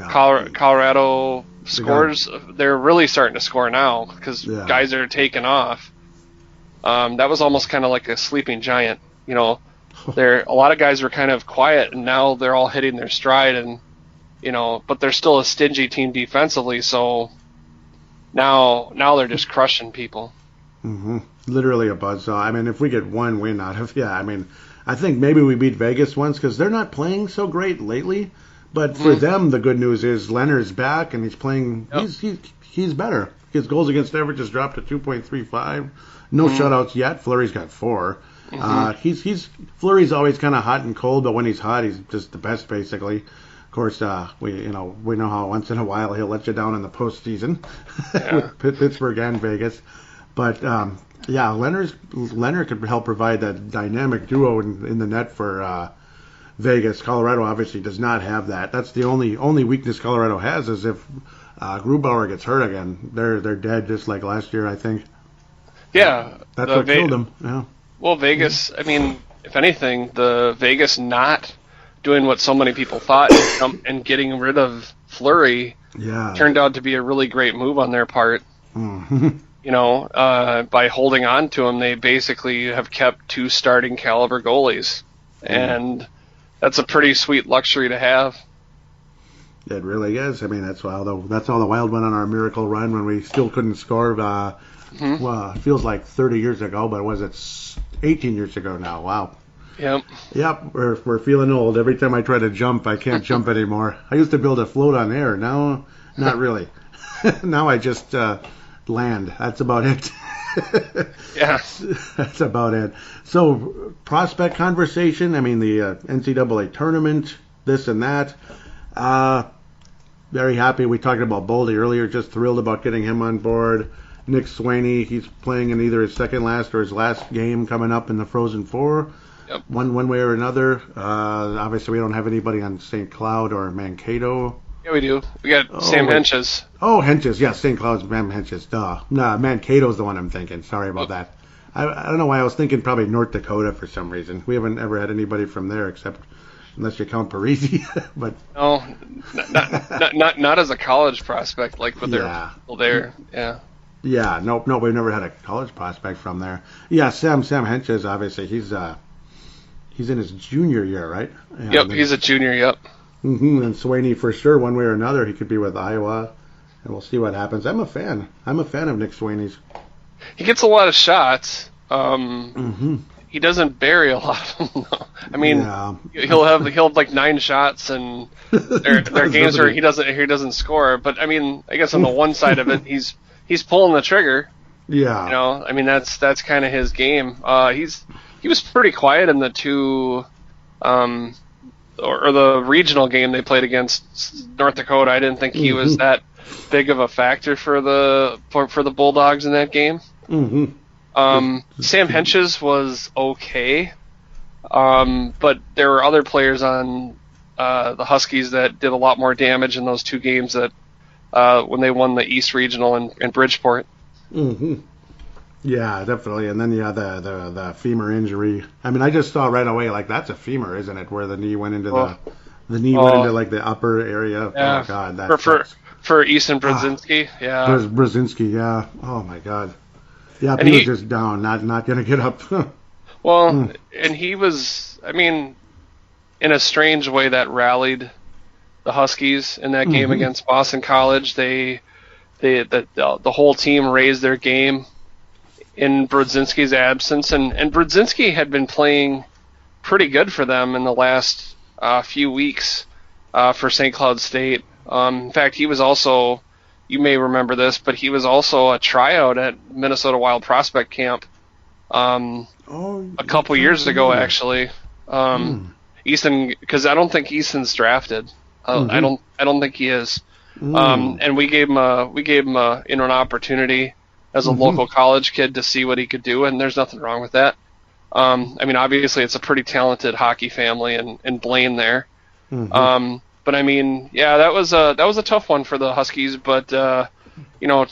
Colorado scores. They're really starting to score now because guys are taking off. That was almost kind of like a sleeping giant. A lot of guys were kind of quiet, and now they're all hitting their stride. And but they're still a stingy team defensively. So now they're just crushing people. Literally a buzzsaw. I mean, if we get one win out of I think maybe we beat Vegas once because they're not playing so great lately. But for them, the good news is Leonard's back and he's playing. Yep. He's better. His goals against average has dropped to 2.35. No shutouts yet. Fleury's got 4. Fleury's always kind of hot and cold, but when he's hot, he's just the best basically. Of course, we know how once in a while he'll let you down in the postseason with Pittsburgh and Vegas. But Leonard could help provide that dynamic duo in the net for. Vegas. Colorado obviously does not have that. That's the only weakness Colorado has is if Grubauer gets hurt again, they're dead just like last year, I think. Yeah, that's what killed them. Yeah. Well, Vegas. I mean, if anything, the Vegas not doing what so many people thought and getting rid of Fleury turned out to be a really great move on their part. By holding on to him, they basically have kept 2 starting caliber goalies, and that's a pretty sweet luxury to have. It really is. I mean, that's how the Wild went on our miracle run when we still couldn't score. Well, it feels like 30 years ago, but was it 18 years ago now? Wow. Yep. We're feeling old. Every time I try to jump, I can't jump anymore. I used to be able to float on air. Now, not really. Now I just land. That's about it. Yeah. That's about it. So, prospect conversation, I mean, the NCAA tournament, this and that. Very happy. We talked about Boldy earlier, just thrilled about getting him on board. Nick Swaney, he's playing in either his second last or his last game coming up in the Frozen Four. Yep. One way or another. Obviously, we don't have anybody on St. Cloud or Mankato. Yeah, we do. We got Sam Henches. Oh, Henches. Yeah, St. Cloud's Henches. Duh. Nah, Mankato's the one I'm thinking. Sorry about that. I don't know why I was thinking probably North Dakota for some reason. We haven't ever had anybody from there except unless you count Parisi. But no, not as a college prospect like with their people there. Yeah. Yeah. Nope. We've never had a college prospect from there. Yeah. Sam Henches. Obviously, he's in his junior year, right? Yep, he's a junior. Yep. And Swaney, for sure, one way or another, he could be with Iowa, and we'll see what happens. I'm a fan of Nick Swaney's. He gets a lot of shots. He doesn't bury a lot of them. I mean, he'll have like 9 shots, and there are games where he doesn't score. But I mean, I guess on the one side of it, he's pulling the trigger. Yeah. You know, I mean that's kind of his game. He was pretty quiet in the 2 or the regional game they played against North Dakota. I didn't think he was that big of a factor for the Bulldogs in that game. Sam Henches was okay, but there were other players on the Huskies that did a lot more damage in those 2 games that when they won the East Regional in Bridgeport. Yeah, definitely. And then the femur injury. I mean, I just saw right away, like, that's a femur, isn't it? Where the knee went into went into like the upper area. Yeah. Oh God, that for Easton Brzezinski. Yeah. Brzezinski. Yeah. Oh my God. Yeah, he was just down, not gonna get up. Well, and he was. I mean, in a strange way, that rallied the Huskies in that game against Boston College. The whole team raised their game in Brzezinski's absence, and Brzezinski had been playing pretty good for them in the last few weeks for St. Cloud State. In fact, he was also, you may remember this, but he was also a tryout at Minnesota Wild Prospect Camp a couple years ago, actually. Easton, because I don't think Easton's drafted. I don't think he is. And we gave him an opportunity as a local college kid to see what he could do, and there's nothing wrong with that. I mean, obviously it's a pretty talented hockey family in Blaine there. But I mean, yeah, that was a tough one for the Huskies, but you know,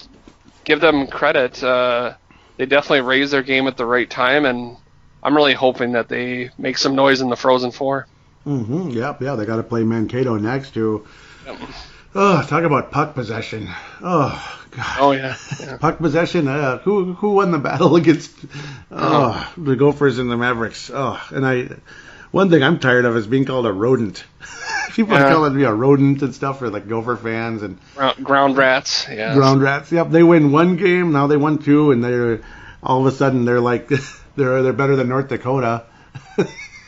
give them credit. They definitely raised their game at the right time, and I'm really hoping that they make some noise in the Frozen Four. Yep. Yeah, they got to play Mankato next too. Yep. Oh, talk about puck possession. Oh, God. Oh, yeah. Puck possession. Who won the battle against the Gophers and the Mavericks? One thing I'm tired of is being called a rodent. People are calling me a rodent and stuff for like Gopher fans and ground rats. Yeah. Ground rats. Yep. They win 1 game, now they won 2, and they're all of a sudden they're like they're better than North Dakota.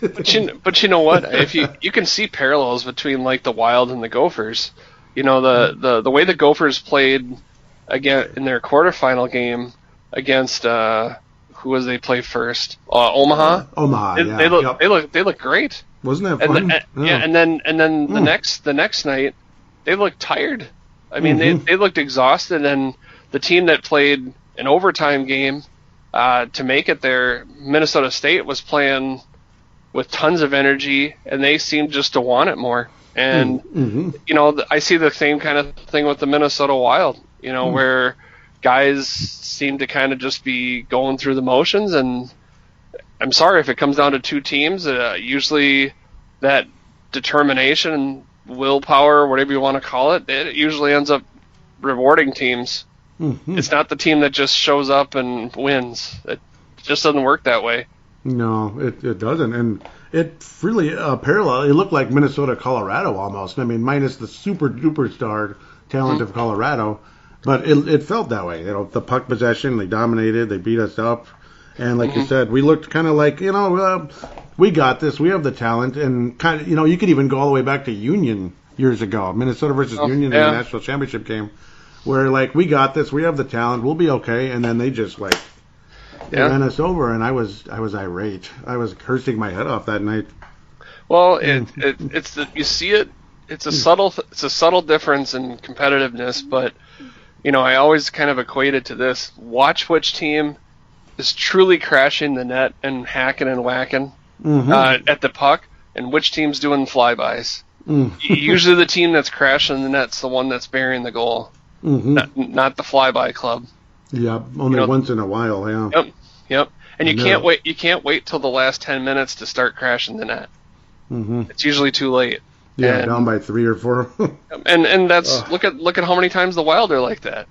But you know what? If you can see parallels between like the Wild and the Gophers. You know, the way the Gophers played again in their quarterfinal game against who was they play first? Omaha. Omaha. They look great. Wasn't that fun? And then the next night they looked tired. I mean, they looked exhausted, and the team that played an overtime game to make it there, Minnesota State, was playing with tons of energy, and they seemed just to want it more. And, you know, I see the same kind of thing with the Minnesota Wild, you know, where guys seem to kind of just be going through the motions. And I'm sorry, if it comes down to 2 teams, usually that determination, willpower, whatever you want to call it, it usually ends up rewarding teams. It's not the team that just shows up and wins. It just doesn't work that way. No, it doesn't. And it really parallel. It looked like Minnesota, Colorado almost. I mean, minus the super duper star talent of Colorado, but it felt that way. You know, the puck possession, they dominated, they beat us up, and like you said, we looked kind of like, you know, we got this, we have the talent, and kind of, you know, you could even go all the way back to Union years ago, Minnesota versus Union in the national championship game, where like we got this, we have the talent, we'll be okay, and then they just like. They ran us over, and I was irate. I was cursing my head off that night. Well, you see it. It's a subtle difference in competitiveness, but you know, I always kind of equate it to this: watch which team is truly crashing the net and hacking and whacking at the puck, and which team's doing flybys. Usually, the team that's crashing the net's the one that's burying the goal, not the flyby club. Yeah, only once in a while, yeah. Yep. And you can't wait. You can't wait till the last 10 minutes to start crashing the net. It's usually too late. Yeah, down by 3 or 4. and that's look at how many times the Wild are like that.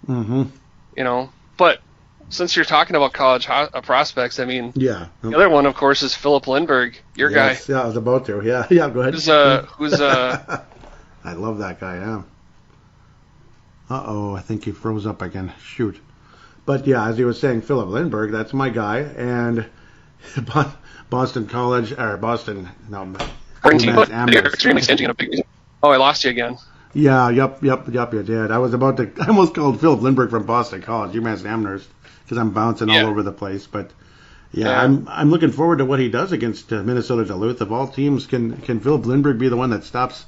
You know, but since you're talking about college prospects, I mean, Yeah. the other one, of course, is Philip Lindbergh, your guy. Yeah, I was about to. Yeah, yeah. Go ahead. Who's I love that guy. Yeah. I think he froze up again. Shoot. But yeah, as he was saying, Philip Lindbergh, that's my guy, and Boston College or Boston. No, they're extremely stingy in a big. Oh, I lost you again. Yeah, yep, you did. I was about to. I almost called Philip Lindbergh from Boston College, UMass Amherst, because I'm bouncing all over the place. But yeah, I'm looking forward to what he does against Minnesota Duluth. Of all teams, can Philip Lindbergh be the one that stops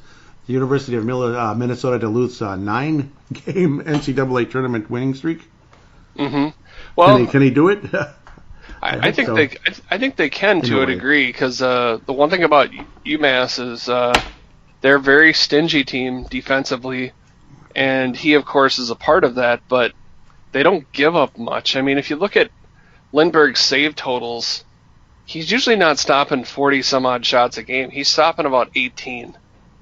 the University of Minnesota Duluth's 9-game NCAA tournament winning streak? Mm-hmm. Well, can he do it? I think they can to a degree, because the one thing about UMass is they're a very stingy team defensively, and he of course is a part of that. But they don't give up much. I mean, if you look at Lindbergh's save totals, he's usually not stopping 40 some odd shots a game. He's stopping about 18.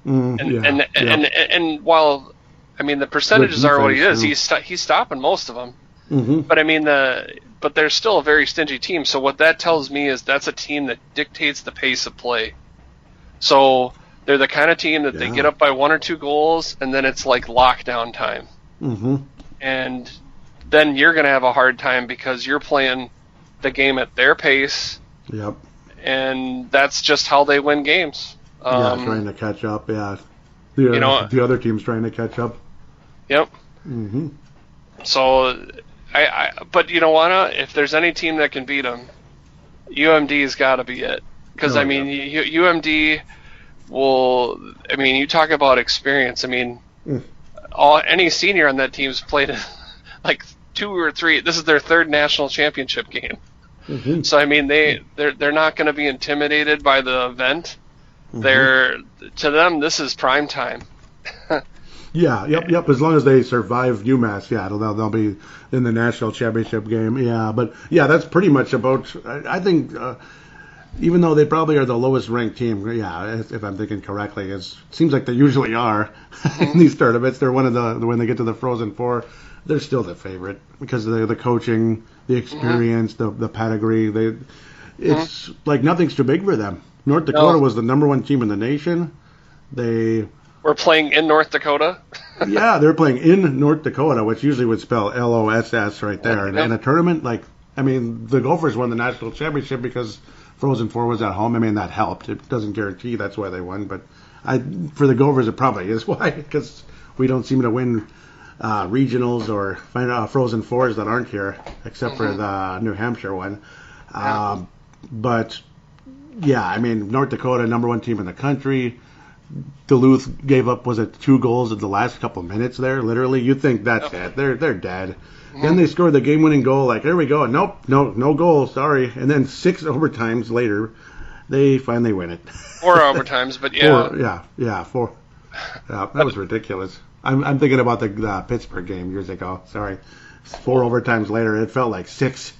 And while I mean the percentages are what he is, he's stopping most of them. Mm-hmm. But I mean but they're still a very stingy team. So what that tells me is that's a team that dictates the pace of play. So they're the kind of team that they get up by 1 or 2 goals, and then it's like lockdown time. Mm-hmm. And then you're going to have a hard time because you're playing the game at their pace. Yep. And that's just how they win games. Trying to catch up. Yeah. The other team's trying to catch up. Yep. Mm-hmm. So, but you know what? If there's any team that can beat them, UMD's got to be it. Because UMD will. I mean, you talk about experience. I mean, any senior on that team's played like 2 or 3. This is their 3rd national championship game. Mm-hmm. So I mean, they're not going to be intimidated by the event. Mm-hmm. To them, this is prime time. Yep. As long as they survive UMass, they'll be in the national championship game. Yeah, but that's pretty much about. I think even though they probably are the lowest ranked team, if I'm thinking correctly, it seems like they usually are in these tournaments. They're one of the when they get to the Frozen Four, they're still the favorite because of the coaching, the experience, the pedigree. It's like nothing's too big for them. North Dakota was the number 1 team in the nation. We're playing in North Dakota? Yeah, they're playing in North Dakota, which usually would spell LOSS right there. And in a tournament, the Gophers won the national championship because Frozen Four was at home. I mean, that helped. It doesn't guarantee that's why they won. But for the Gophers, it probably is why, because we don't seem to win regionals or Frozen Fours that aren't here, except for the New Hampshire one. But I mean, North Dakota, number 1 team in the country. Duluth gave up, 2 goals in the last couple of minutes there, literally. You think that's it. They're dead. Mm-hmm. Then they scored the game-winning goal, here we go. Nope, no goal, sorry. And then 6 overtimes later, they finally win it. 4 overtimes, but yeah. 4. Yeah, that was ridiculous. I'm thinking about the Pittsburgh game years ago. Sorry. 4 overtimes later, it felt like 6.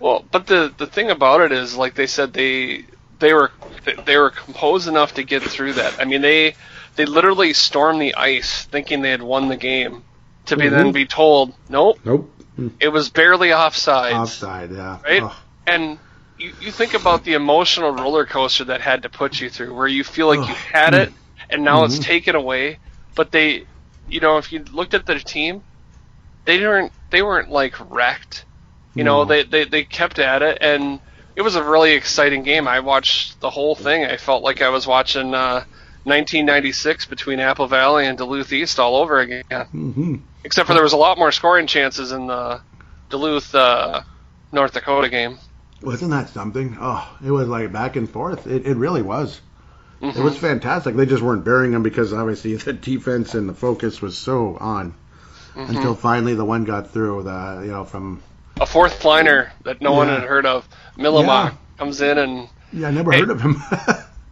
Well, but the thing about it is, like they said, they were composed enough to get through that. I mean, they literally stormed the ice thinking they had won the game, to then be told, nope, it was barely offside. Offside, yeah. Right? Oh. And you think about the emotional roller coaster that had to put you through, where you feel like you had it, and now it's taken away. But if you looked at their team, they weren't like wrecked. They kept at it, and it was a really exciting game. I watched the whole thing. I felt like I was watching 1996 between Apple Valley and Duluth East all over again. Mm-hmm. Except for there was a lot more scoring chances in the Duluth North Dakota game. Wasn't that something? Oh, it was like back and forth. It really was. It was fantastic. They just weren't burying them because obviously the defense and the focus was so on until finally the one got through. From a 4th liner that no one had heard of. Milamach comes in and... Yeah, I never heard of him.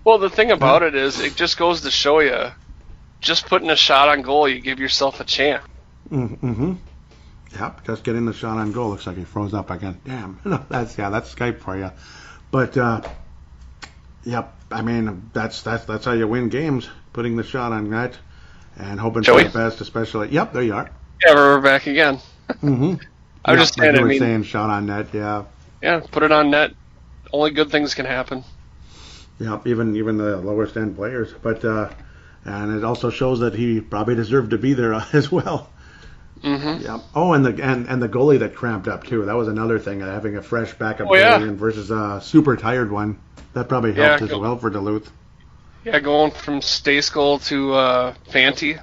Well, the thing about it is, it just goes to show you, just putting a shot on goal, you give yourself a chance. Mm-hmm. Yep, just getting the shot on goal. Looks like he froze up again. Damn. That's Skype for you. But, I mean, that's how you win games, putting the shot on net and hoping for the best, especially... Yep, there you are. Yeah, we're back again. Mm-hmm. I'm just saying. Like I mean, saying shot on net. Yeah. Yeah, put it on net. Only good things can happen. Yeah, even the lowest end players. But and it also shows that he probably deserved to be there as well. Mm-hmm. Yeah. Oh, and the goalie that cramped up too. That was another thing. Having a fresh backup goalie versus a super tired one. That probably helped as well for Duluth. Yeah, going from Stayskoll to Fanti.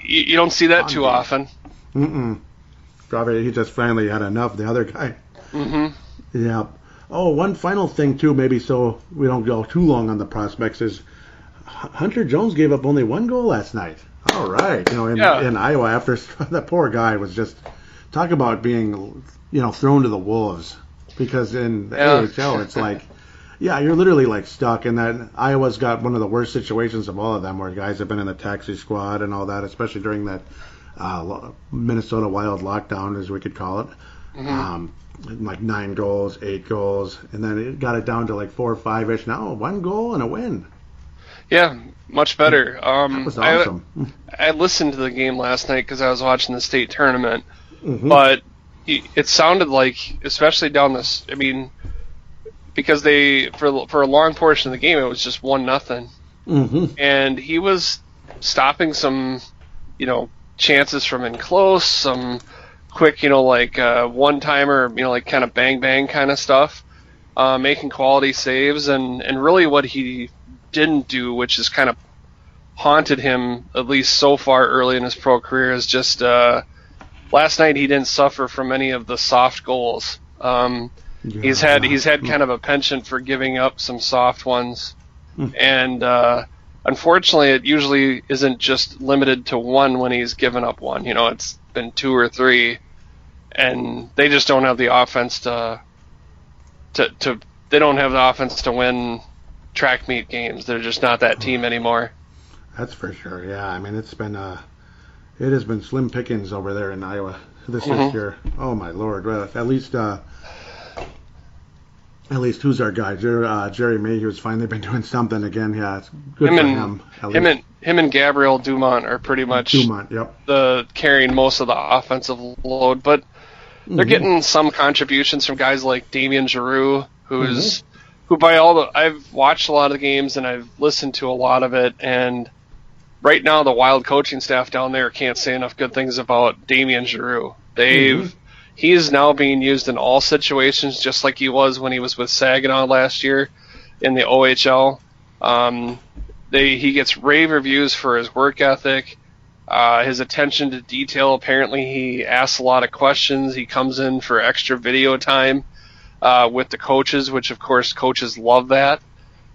You don't see that too often. Probably he just finally had enough. The other guy. Mm-hmm. Yeah. Oh, one final thing too, maybe so we don't go too long on the prospects, is Hunter Jones gave up only one goal last night. All right, in Iowa, after the poor guy was just talk about being thrown to the wolves, because in the AHL it's like, you're literally like stuck, and that Iowa's got one of the worst situations of all of them, where guys have been in the taxi squad and all that, especially during that Minnesota Wild lockdown, as we could call it. Like 9 goals, 8 goals, and then it got it down to like 4 or 5-ish. Now 1 goal and a win. Yeah, much better. That was awesome. I listened to the game last night because I was watching the state tournament, but it sounded like, especially down this, I mean, because they for a long portion of the game it was just 1-0, and he was stopping some, chances from in close, some quick, one-timer, like kind of bang-bang kind of stuff, making quality saves, and really what he didn't do, which has kind of haunted him, at least so far early in his pro career, is just last night he didn't suffer from any of the soft goals. He's had kind of a penchant for giving up some soft ones, and unfortunately it usually isn't just limited to one when he's given up one. It's been 2 or 3, and they just don't have the offense to they don't have the offense to win track meet games. They're just not that team anymore. That's for sure. Yeah, I mean it has been slim pickings over there in Iowa this year. Oh my Lord! Well, at least who's our guy? Jerry Mayhew's finally been doing something again. Yeah, it's good for him. Him and Gabriel Dumont are pretty much the carrying most of the offensive load, but they're getting some contributions from guys like Damien Giroux, who I've watched a lot of the games and I've listened to a lot of it, and right now the Wild coaching staff down there can't say enough good things about Damien Giroux. He is now being used in all situations, just like he was when he was with Saginaw last year in the OHL. He gets rave reviews for his work ethic, his attention to detail. Apparently he asks a lot of questions. He comes in for extra video time with the coaches, which of course coaches love that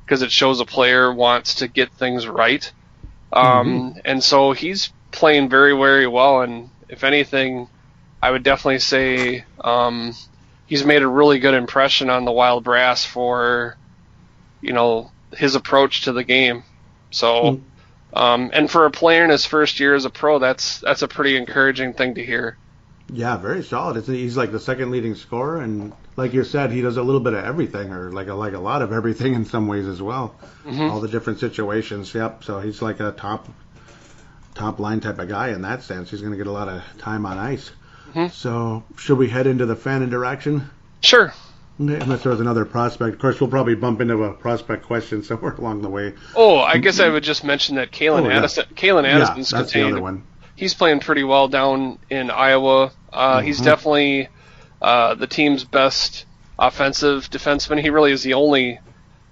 because it shows a player wants to get things right. And so he's playing very, very well, and if anything, I would definitely say he's made a really good impression on the Wild Brass for, his approach to the game. So, and for a player in his first year as a pro, that's a pretty encouraging thing to hear. Yeah, very solid. He's like the second leading scorer, and like you said, he does a little bit of everything, or like a lot of everything in some ways as well. All the different situations. Yep. So he's like a top line type of guy in that sense. He's going to get a lot of time on ice. So should we head into the fan interaction? Sure. Unless there's another prospect. Of course, we'll probably bump into a prospect question somewhere along the way. Oh, I guess I would just mention that Kalen Addison's that's the other one. He's playing pretty well down in Iowa. He's definitely the team's best offensive defenseman. He really is the only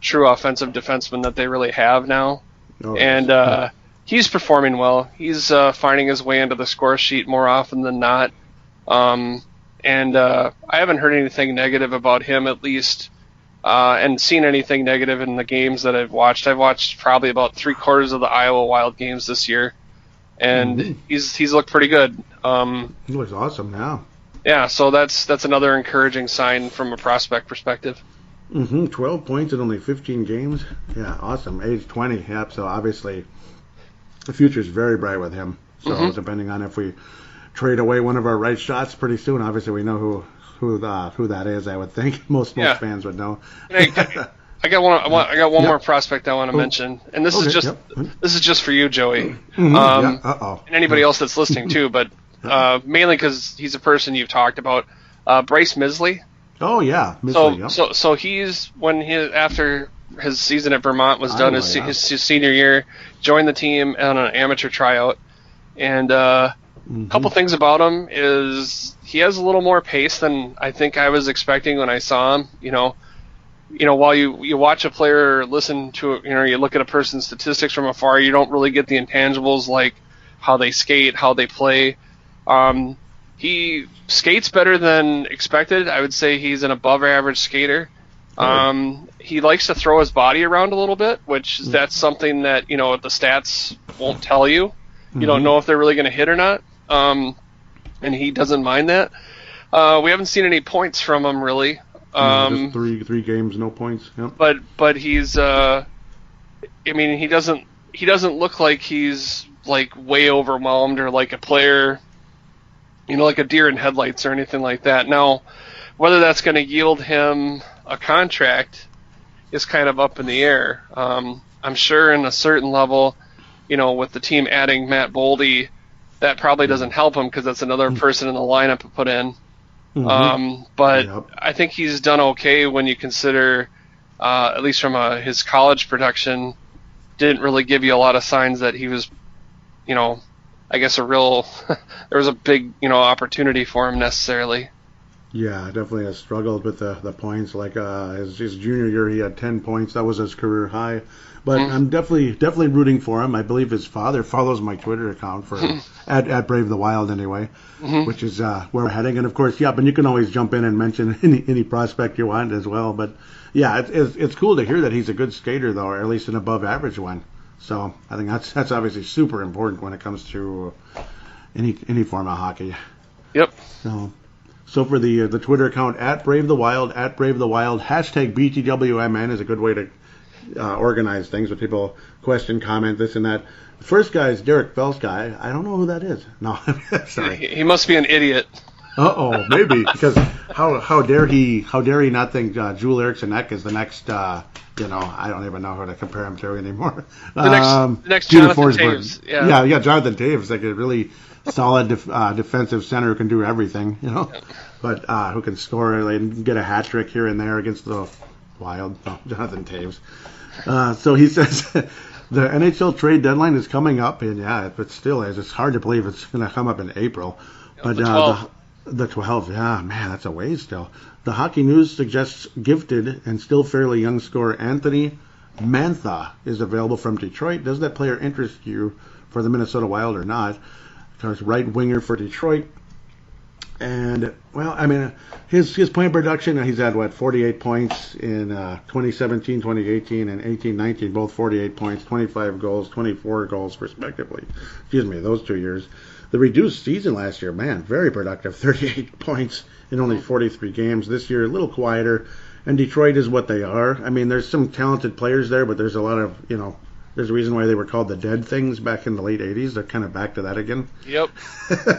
true offensive defenseman that they really have now. And he's performing well. He's finding his way into the score sheet more often than not. And I haven't heard anything negative about him, at least, and seen anything negative in the games that I've watched. I've watched probably about 3/4 of the Iowa Wild games this year, and he's looked pretty good. He looks awesome now. Yeah, so that's another encouraging sign from a prospect perspective. 12 points in only 15 games. Yeah, awesome. Age 20. Yep. So obviously, the future's very bright with him. So depending on if we trade away one of our right shots pretty soon, obviously we know who that is. I would think most fans would know. I got one more prospect I want to mention, and this is just for you, Joey. And anybody else that's listening too. But mainly because he's a person you've talked about. Bryce Misley. Oh yeah, Misley, so he's after his season at Vermont was done, his senior year, joined the team on an amateur tryout, and a couple things about him is he has a little more pace than I think I was expecting when I saw him. While you watch a player, listen to you look at a person's statistics from afar, you don't really get the intangibles like how they skate, how they play. He skates better than expected. I would say he's an above average skater. He likes to throw his body around a little bit, which that's something that, the stats won't tell you. You don't know if they're really going to hit or not. And he doesn't mind that. We haven't seen any points from him really. Just three games, no points. Yep. But he's he doesn't look like he's like way overwhelmed or like a player, like a deer in headlights or anything like that. Now, whether that's going to yield him a contract is kind of up in the air. I'm sure in a certain level, with the team adding Matt Boldy, that probably doesn't help him because that's another person in the lineup to put in. But yep. I think he's done okay when you consider, at least from his college production, didn't really give you a lot of signs that he was, I guess there was a big, opportunity for him necessarily. Yeah, definitely has struggled with the points. Like his junior year, he had 10 points. That was his career high. But I'm definitely rooting for him. I believe his father follows my Twitter account for at Brave the Wild anyway, which is where we're heading. And of course, but you can always jump in and mention any prospect you want as well. But yeah, it's cool to hear that he's a good skater though, or at least an above average one. So I think that's obviously super important when it comes to any form of hockey. Yep. So for the Twitter account at Brave the Wild, hashtag BTWMN is a good way to organize things when people question, comment, this and that. The first guy is Derek Felska. I don't know who that is. No, sorry. He must be an idiot. Maybe because how dare he not think Joel Eriksson Ek is the next I don't even know who to compare him to anymore. The next Jonathan Toews. Yeah, Jonathan Toews, like a really solid defensive center who can do everything, but who can score and get a hat trick here and there against the Wild. Jonathan Toews. So he says the NHL trade deadline is coming up, and yeah, it still is. It's hard to believe it's going to come up in April. But the 12th, yeah, man, that's a ways still. The Hockey News suggests gifted and still fairly young scorer Anthony Mantha is available from Detroit. Does that player interest you for the Minnesota Wild or not? Of course, right winger for Detroit. And, his point production, he's had, 48 points in 2017, 2018, and 18-19, both 48 points, 25 goals, 24 goals, respectively. Those 2 years. The reduced season last year, man, very productive, 38 points in only 43 games. This year, a little quieter, and Detroit is what they are. There's some talented players there, but there's a lot of, there's a reason why they were called the Dead Things back in the late 80s. They're kind of back to that again. Yep.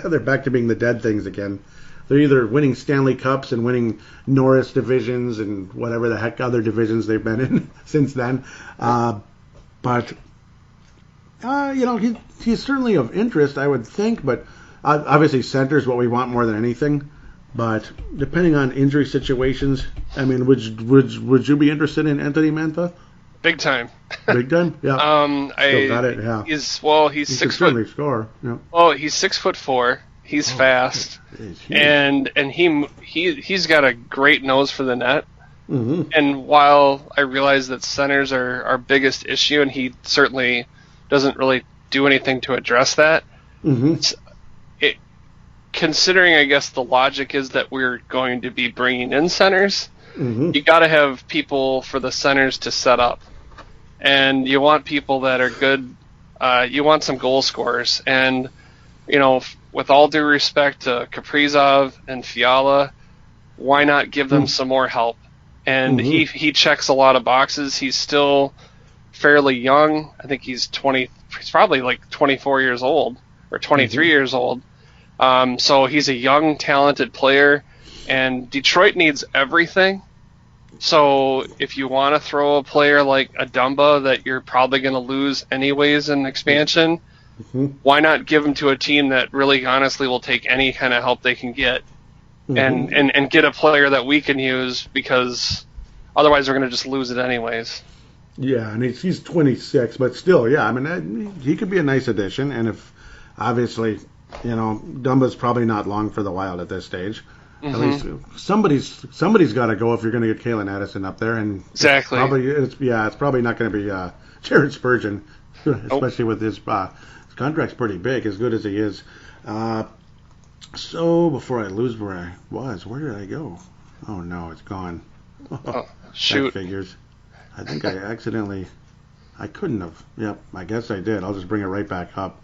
They're back to being the Dead Things again. They're either winning Stanley Cups and winning Norris divisions and whatever the heck other divisions they've been in since then. He's certainly of interest, I would think. But obviously, center is what we want more than anything. But depending on injury situations, would you be interested in Anthony Mantha? Big time. Big time? Yeah. Still got it, yeah. He's 6 foot. Score. Yeah. Oh, he's 6'4". He's fast, and he's got a great nose for the net. Mm-hmm. And while I realize that centers are our biggest issue, and he certainly doesn't really do anything to address that, considering, I guess, the logic is that we're going to be bringing in centers, you got to have people for the centers to set up. And you want people that are good. You want some goal scorers. And, with all due respect to Kaprizov and Fiala, why not give them some more help? And he checks a lot of boxes. He's still fairly young. I think he's probably like 24 years old or 23 years old. So he's a young, talented player, and Detroit needs everything. So if you want to throw a player like a Dumba that you're probably going to lose anyways in expansion, why not give him to a team that really honestly will take any kind of help they can get and get a player that we can use, because otherwise we're going to just lose it anyways. Yeah, and he's 26, but still, yeah, I mean, he could be a nice addition. And if, obviously, Dumba's probably not long for the Wild at this stage. At least somebody's got to go if you're going to get Kalen Addison up there. And exactly. It's probably not going to be Jared Spurgeon, especially with his contract's pretty big, as good as he is. So before I lose where I was, where did I go? Oh no, it's gone. Oh, shoot. That figures. I think I couldn't have. Yep, I guess I did. I'll just bring it right back up.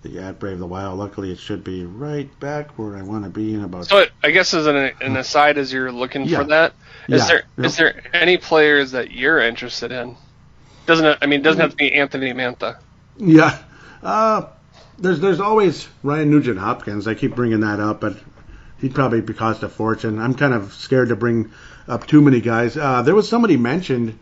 The at Brave the Wild. Luckily, it should be right back where I want to be in about. So I guess as an aside, as you're looking for that, is there any players that you're interested in? Doesn't have to be Anthony Mantha. Yeah, there's always Ryan Nugent-Hopkins. I keep bringing that up, but he'd probably cost a fortune. I'm kind of scared to bring up too many guys. There was somebody mentioned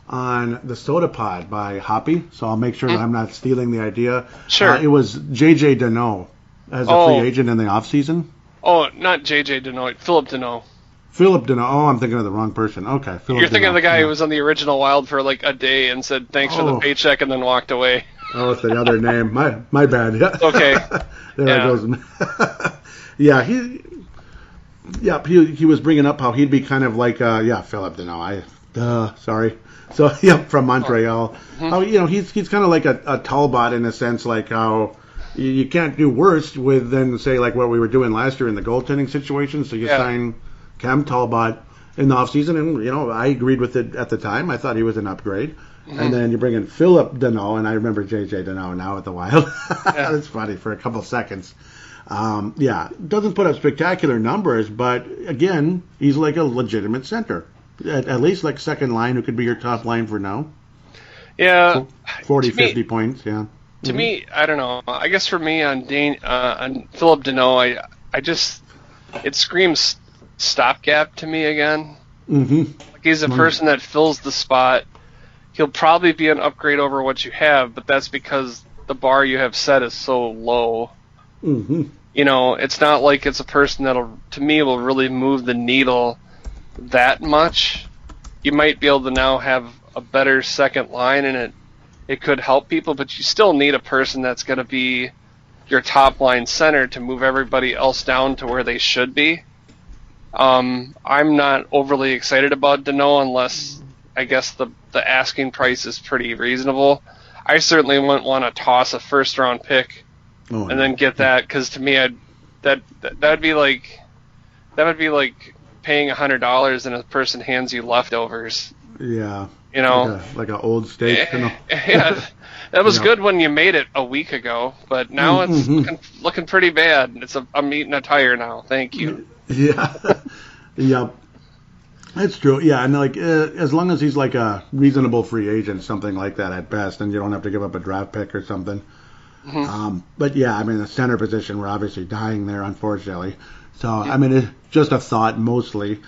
on the Soda Pod by Hoppy, so I'll make sure that I'm not stealing the idea. Sure. It was J.J. Deneau as a free agent in the offseason. Oh, not J.J. Deneau, Philip Deneau. Philip Deneau. Oh, I'm thinking of the wrong person. Okay. You're thinking of the guy who was on the original Wild for like a day and said thanks for the paycheck and then walked away. Oh, it's the other name. My bad. Yeah. Okay. There it goes. Yeah, he was bringing up how he'd be kind of like Philip Deneau. Sorry. So from Montreal. How he's kind of like a Talbot in a sense, like how you can't do worse than say like what we were doing last year in the goaltending situation. So you sign Cam Talbot in the offseason, and I agreed with it at the time. I thought he was an upgrade. And then you bring in Philip Deneau, and I remember J.J. Deneau now at the Wild. That's funny for a couple seconds. Doesn't put up spectacular numbers, but again, he's like a legitimate center. At least like second line, who could be your top line for now. Yeah. 40, 50 points, yeah. To me, I don't know. I guess for me on Philip Deneau, it screams stopgap to me again. Like he's a person that fills the spot. He'll probably be an upgrade over what you have, but that's because the bar you have set is so low. It's not like it's a person that'll, to me, will really move the needle that much. You might be able to now have a better second line, and it could help people, but you still need a person that's going to be your top line center to move everybody else down to where they should be. I'm not overly excited about Deneau unless I guess the asking price is pretty reasonable. I certainly wouldn't want to toss a first round pick and then get that, because to me that would be like paying $100 and a person hands you leftovers. Yeah. Like an old steak. Yeah. That was good when you made it a week ago, but now it's looking pretty bad. I'm eating a tire now. Thank you. Yeah. Yep. That's true. Yeah, and like as long as he's like a reasonable free agent, something like that at best, and you don't have to give up a draft pick or something. But yeah, the center position, we're obviously dying there, unfortunately. So it's just a thought mostly.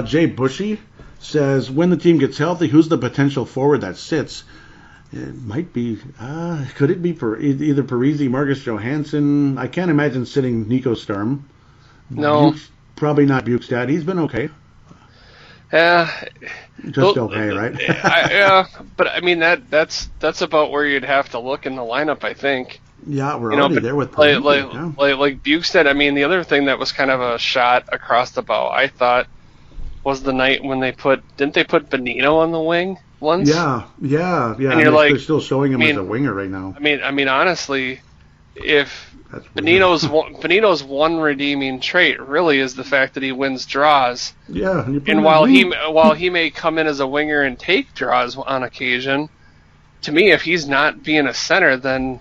Jay Bushy says, when the team gets healthy, who's the potential forward that sits? It might be. Could it be either Parise, Marcus Johansson? I can't imagine sitting Nico Sturm. No. Probably not Bukestad. He's been okay. Yeah, just okay, right? But that's about where you'd have to look in the lineup, I think. Yeah, we're already there with like Bukestad. The other thing that was kind of a shot across the bow, I thought, was the night when didn't they put Bonino on the wing once? Yeah. And they're still showing him as a winger right now. Honestly, if Bonino's one redeeming trait really is the fact that he wins draws. Yeah, and while he may come in as a winger and take draws on occasion, to me, if he's not being a center, then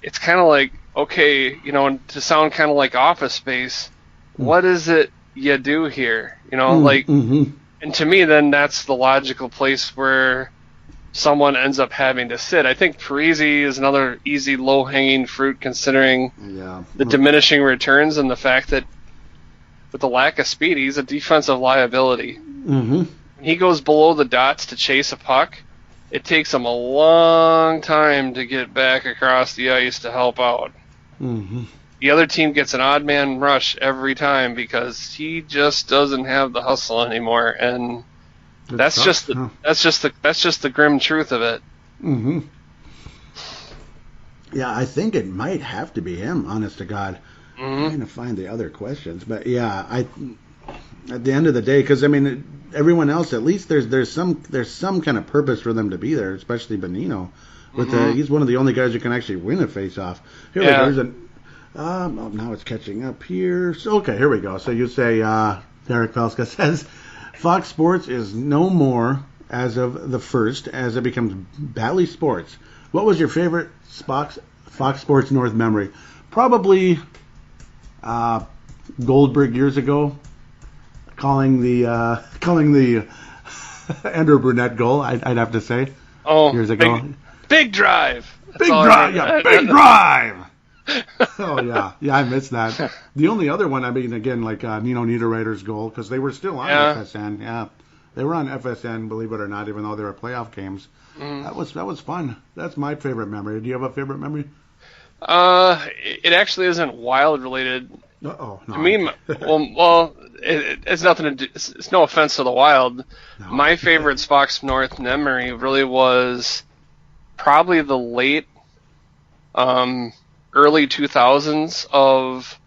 it's kind of like, okay, to sound kind of like Office Space, what is it you do here? And to me, then that's the logical place where someone ends up having to sit. I think Parise is another easy, low-hanging fruit considering the diminishing returns and the fact that with the lack of speed, he's a defensive liability. When he goes below the dots to chase a puck, it takes him a long time to get back across the ice to help out. Mm-hmm. The other team gets an odd man rush every time because he just doesn't have the hustle anymore, and that's just the grim truth of it. Mm-hmm. Yeah, I think it might have to be him, honest to God. I'm trying to find the other questions, but yeah, at the end of the day, because I mean, everyone else, at least there's some kind of purpose for them to be there, especially Bonino. With he's one of the only guys who can actually win a face-off. Here we go. There's now it's catching up here. So, okay, here we go. So you say Derek Felska says Fox Sports is no more as of the first, as it becomes Bally Sports. What was your favorite Fox Sports North memory? Probably Goldberg years ago, calling the Andrew Brunette goal. I'd have to say. Oh, years ago. Big drive. Big drive. Yeah, big drive. Oh yeah, I missed that. The only other one, I mean, again, like Nino Niederreiter's goal, because they were still on FSN. Yeah, they were on FSN, believe it or not, even though they were playoff games. That was fun. That's my favorite memory. Do you have a favorite memory? It actually isn't Wild related. No. I mean, well, it's nothing to do. It's no offense to the Wild. No. My favorite Fox North memory really was probably the late, early 2000s of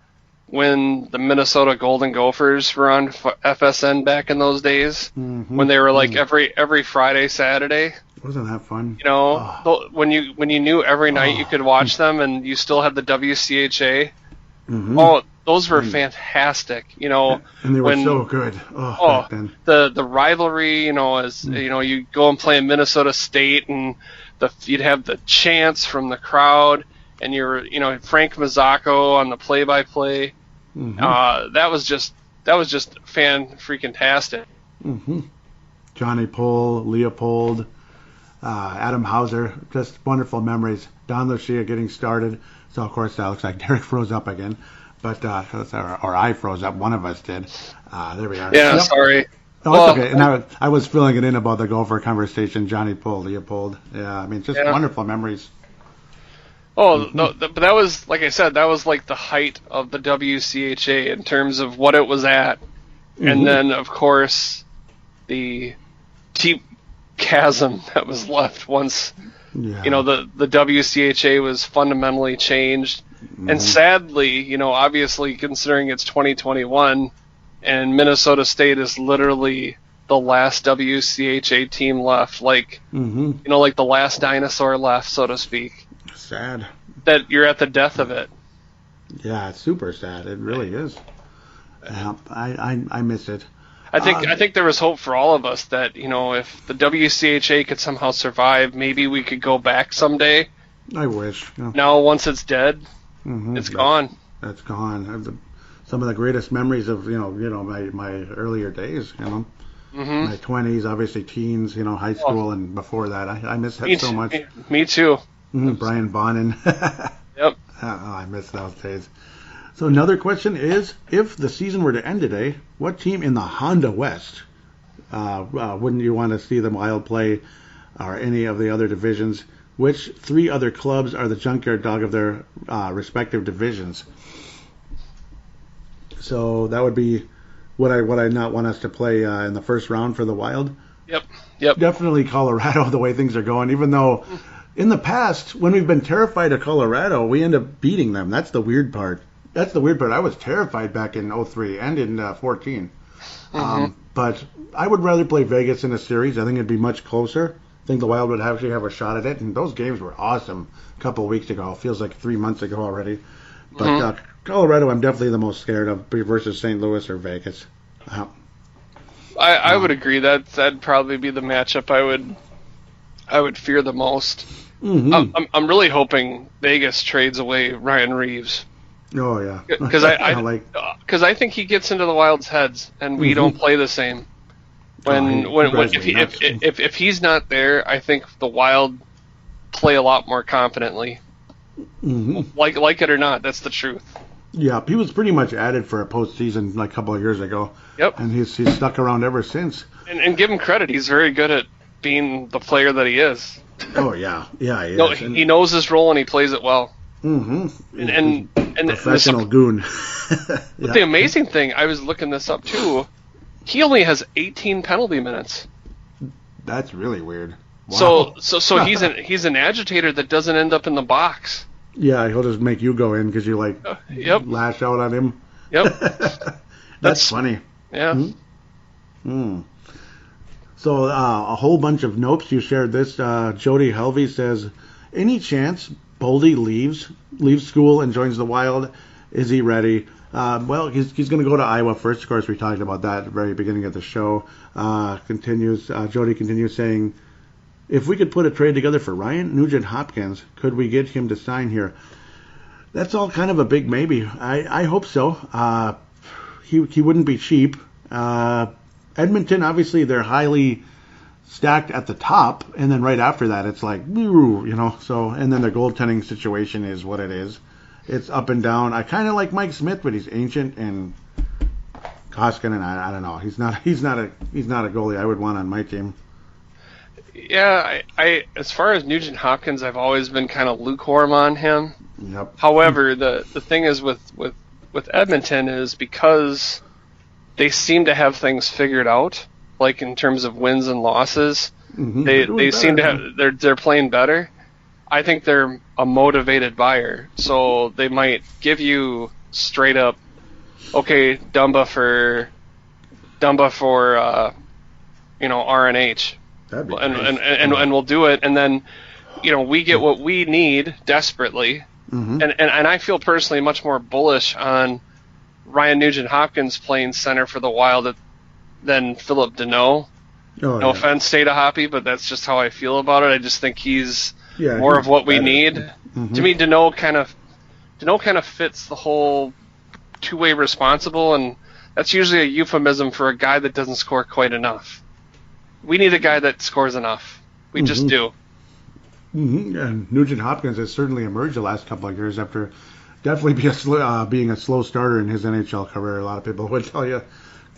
when the Minnesota Golden Gophers were on FSN back in those days, when they were like every Friday, Saturday. Wasn't that fun? You know, when you knew every night you could watch them, and you still had the WCHA. Oh, those were fantastic. You know, and they were so good. Back then. The rivalry. You know, as you know, you go and play in Minnesota State, and you'd have the chants from the crowd, and Frank Mazzocco on the play-by-play. That was just fan-freaking-tastic. Johnny Pohl, Leopold, Adam Hauser, just wonderful memories. Don Lucia getting started. So, of course, that looks like Derek froze up again. But, or I froze up. One of us did. There we are. Yeah, sorry. Oh, it's okay. And I was filling it in about the Gopher conversation, Johnny Pohl, Leopold. Yeah, I mean, just wonderful memories. Oh, but that was, like I said, that was like the height of the WCHA in terms of what it was at. And then, of course, the deep chasm that was left once, the WCHA was fundamentally changed. And sadly, obviously, considering it's 2021 and Minnesota State is literally the last WCHA team left, like, like the last dinosaur left, so to speak. Sad. That you're at the death of it. Yeah, it's super sad. It really is. Yeah, I miss it. I think there was hope for all of us that, if the WCHA could somehow survive, maybe we could go back someday. I wish. Yeah. Now, once it's dead, it's gone. That's gone. Some of the greatest memories of, my earlier days, my 20s, obviously teens, high school, and before that. I miss that so much. Me too. Brian Bonin. Yep. I miss those days. So another question is, if the season were to end today, what team in the Honda West wouldn't you want to see the Wild play, or any of the other divisions? Which three other clubs are the junkyard dog of their respective divisions? So that would be, would I not want us to play in the first round for the Wild? Yep. Definitely Colorado, the way things are going, even though in the past, when we've been terrified of Colorado, we end up beating them. That's the weird part. I was terrified back in 03 and in 14. But I would rather play Vegas in a series. I think it'd be much closer. I think the Wild would actually have a shot at it. And those games were awesome a couple of weeks ago. It feels like 3 months ago already. But Colorado, I'm definitely the most scared of versus St. Louis or Vegas. I would agree. That'd probably be the matchup I would fear the most. I'm really hoping Vegas trades away Ryan Reeves. Oh yeah, because I think he gets into the Wild's heads, and we don't play the same. If he's not there, I think the Wild play a lot more confidently. Like it or not, that's the truth. Yeah, he was pretty much added for a postseason like a couple of years ago. Yep. And he's stuck around ever since. And give him credit, he's very good at being the player that he is. Oh yeah, yeah, he No, is. he knows his role and he plays it well. Mm-hmm. And Professional goon. But the amazing thing, I was looking this up too. He only has 18 penalty minutes. That's really weird. Wow. So he's an agitator that doesn't end up in the box. Yeah, he'll just make you go in because you lash out on him. Yep. That's funny. Yeah. Mm-hmm. So a whole bunch of nopes. You shared this. Jody Helvey says, any chance Boldy leaves school and joins the Wild? Is he ready? Well, he's going to go to Iowa first. Of course, we talked about that at the very beginning of the show. Jody continues saying, if we could put a trade together for Ryan Nugent-Hopkins, could we get him to sign here? That's all kind of a big maybe. I hope so. He wouldn't be cheap. Edmonton, obviously, they're highly stacked at the top, and then right after that, it's like, so, and then their goaltending situation is what it is. It's up and down. I kind of like Mike Smith, but he's ancient, and Koskinen, I don't know. He's not a goalie I would want on my team. Yeah, I as far as Nugent Hopkins, I've always been kind of lukewarm on him. Yep. However, the thing is with Edmonton is because they seem to have things figured out, like in terms of wins and losses. Mm-hmm. They seem to have they're playing better. I think they're a motivated buyer, so they might give you straight up, okay, Dumba for RNH. That'd be and nice. we'll do it, and then we get what we need desperately. Mm-hmm. And I feel personally much more bullish on Ryan Nugent-Hopkins playing center for the Wild than Philip Deneau. No offense, State of Hoppy, but that's just how I feel about it. I just think he's more of what we need. Mm-hmm. To me, Deneau kind of fits the whole two-way responsible, and that's usually a euphemism for a guy that doesn't score quite enough. We need a guy that scores enough. We just do. Mm-hmm. And Nugent-Hopkins has certainly emerged the last couple of years after definitely being a slow starter in his NHL career. A lot of people would tell you.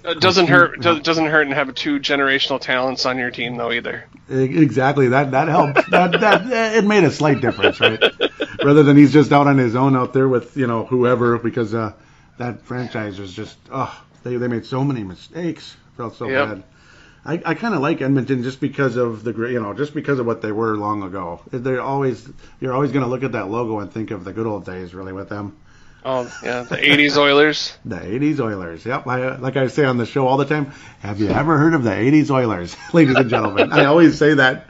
It doesn't hurt. Doesn't hurt to have two generational talents on your team, though, either. Exactly. That helps. that it made a slight difference, right? Rather than he's just out on his own out there with whoever, because that franchise was just they made so many mistakes. Felt so bad. I kind of like Edmonton just because of just because of what they were long ago. You're always going to look at that logo and think of the good old days, really, with them. Oh yeah, the '80s Oilers. The '80s Oilers. Yep. Like I say on the show all the time. Have you ever heard of the '80s Oilers, ladies and gentlemen? I always say that.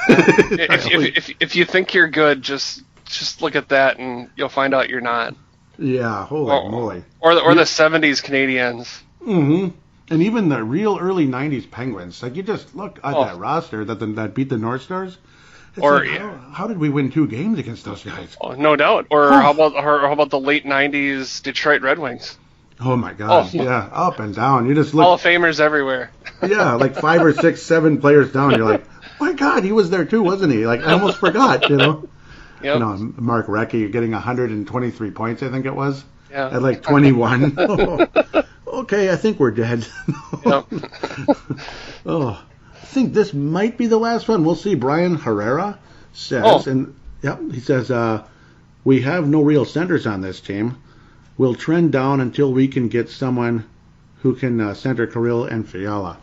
If you think you're good, just look at that and you'll find out you're not. Yeah. Holy moly. Or the '70s Canadiens. Mm-hmm. And even the real early '90s Penguins. Like you just look at that roster that beat the North Stars. How did we win 2 games against those guys? Oh, no doubt. Or how about the late '90s Detroit Red Wings? Oh my God! Yeah, up and down. You just look. Hall of Famers everywhere. Yeah, like 5 or 6, 7 players down. You're like, my God, he was there too, wasn't he? Like I almost forgot. Yep. Mark Recchi getting 123 points, I think it was. Yeah. At like 21. Okay, I think we're dead. Yep. I think this might be the last one. We'll see. Brian Herrera says, he says, we have no real centers on this team. We'll trend down until we can get someone who can center Kirill and Fiala.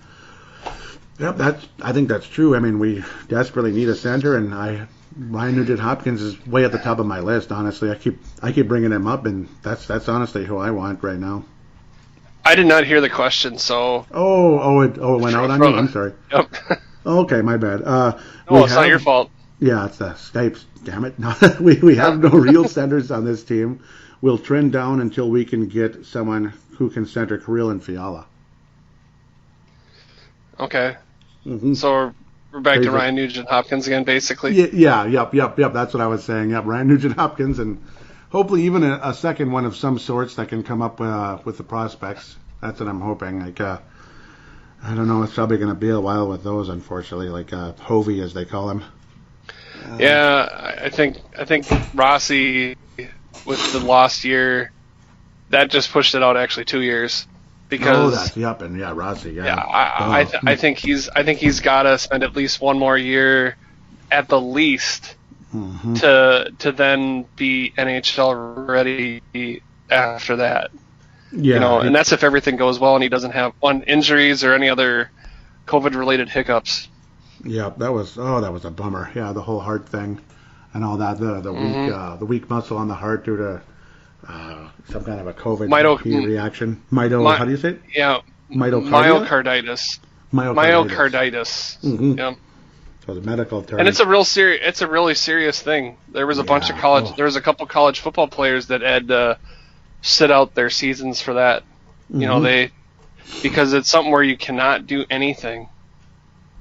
Yep, I think that's true. I mean, we desperately need a center, and Ryan Nugent-Hopkins is way at the top of my list. Honestly, I keep bringing him up, and that's honestly who I want right now. I did not hear the question, so. It went out on you. I'm sorry. Yep. Okay, my bad. It's not your fault. Yeah, it's the Snipes. Damn it! No, we have no real centers on this team. We'll trend down until we can get someone who can center Kirill and Fiala. Okay. Mm-hmm. So we're back to Ryan Nugent-Hopkins again, basically. Yep. That's what I was saying. Yep, Ryan Nugent-Hopkins, and hopefully even a second one of some sorts that can come up with the prospects. That's what I'm hoping. Like, I don't know. It's probably going to be a while with those, unfortunately. Like Hovey, as they call him. I think Rossi with the lost year, that just pushed it out actually 2 years. because and Rossi. yeah, I think he's got to spend at least one more year at the least to then be NHL ready after that. Yeah, and that's if everything goes well and he doesn't have injuries or any other COVID-related hiccups. Yeah, that was a bummer. Yeah, the whole heart thing and all that. The weak muscle on the heart due to some kind of a COVID reaction. How do you say it? Yeah, myocarditis. Myocarditis. Mm-hmm. Yeah. So the medical term. And it's a really serious thing. There was a bunch of there was a couple college football players that had sit out their seasons for that. Because it's something where you cannot do anything.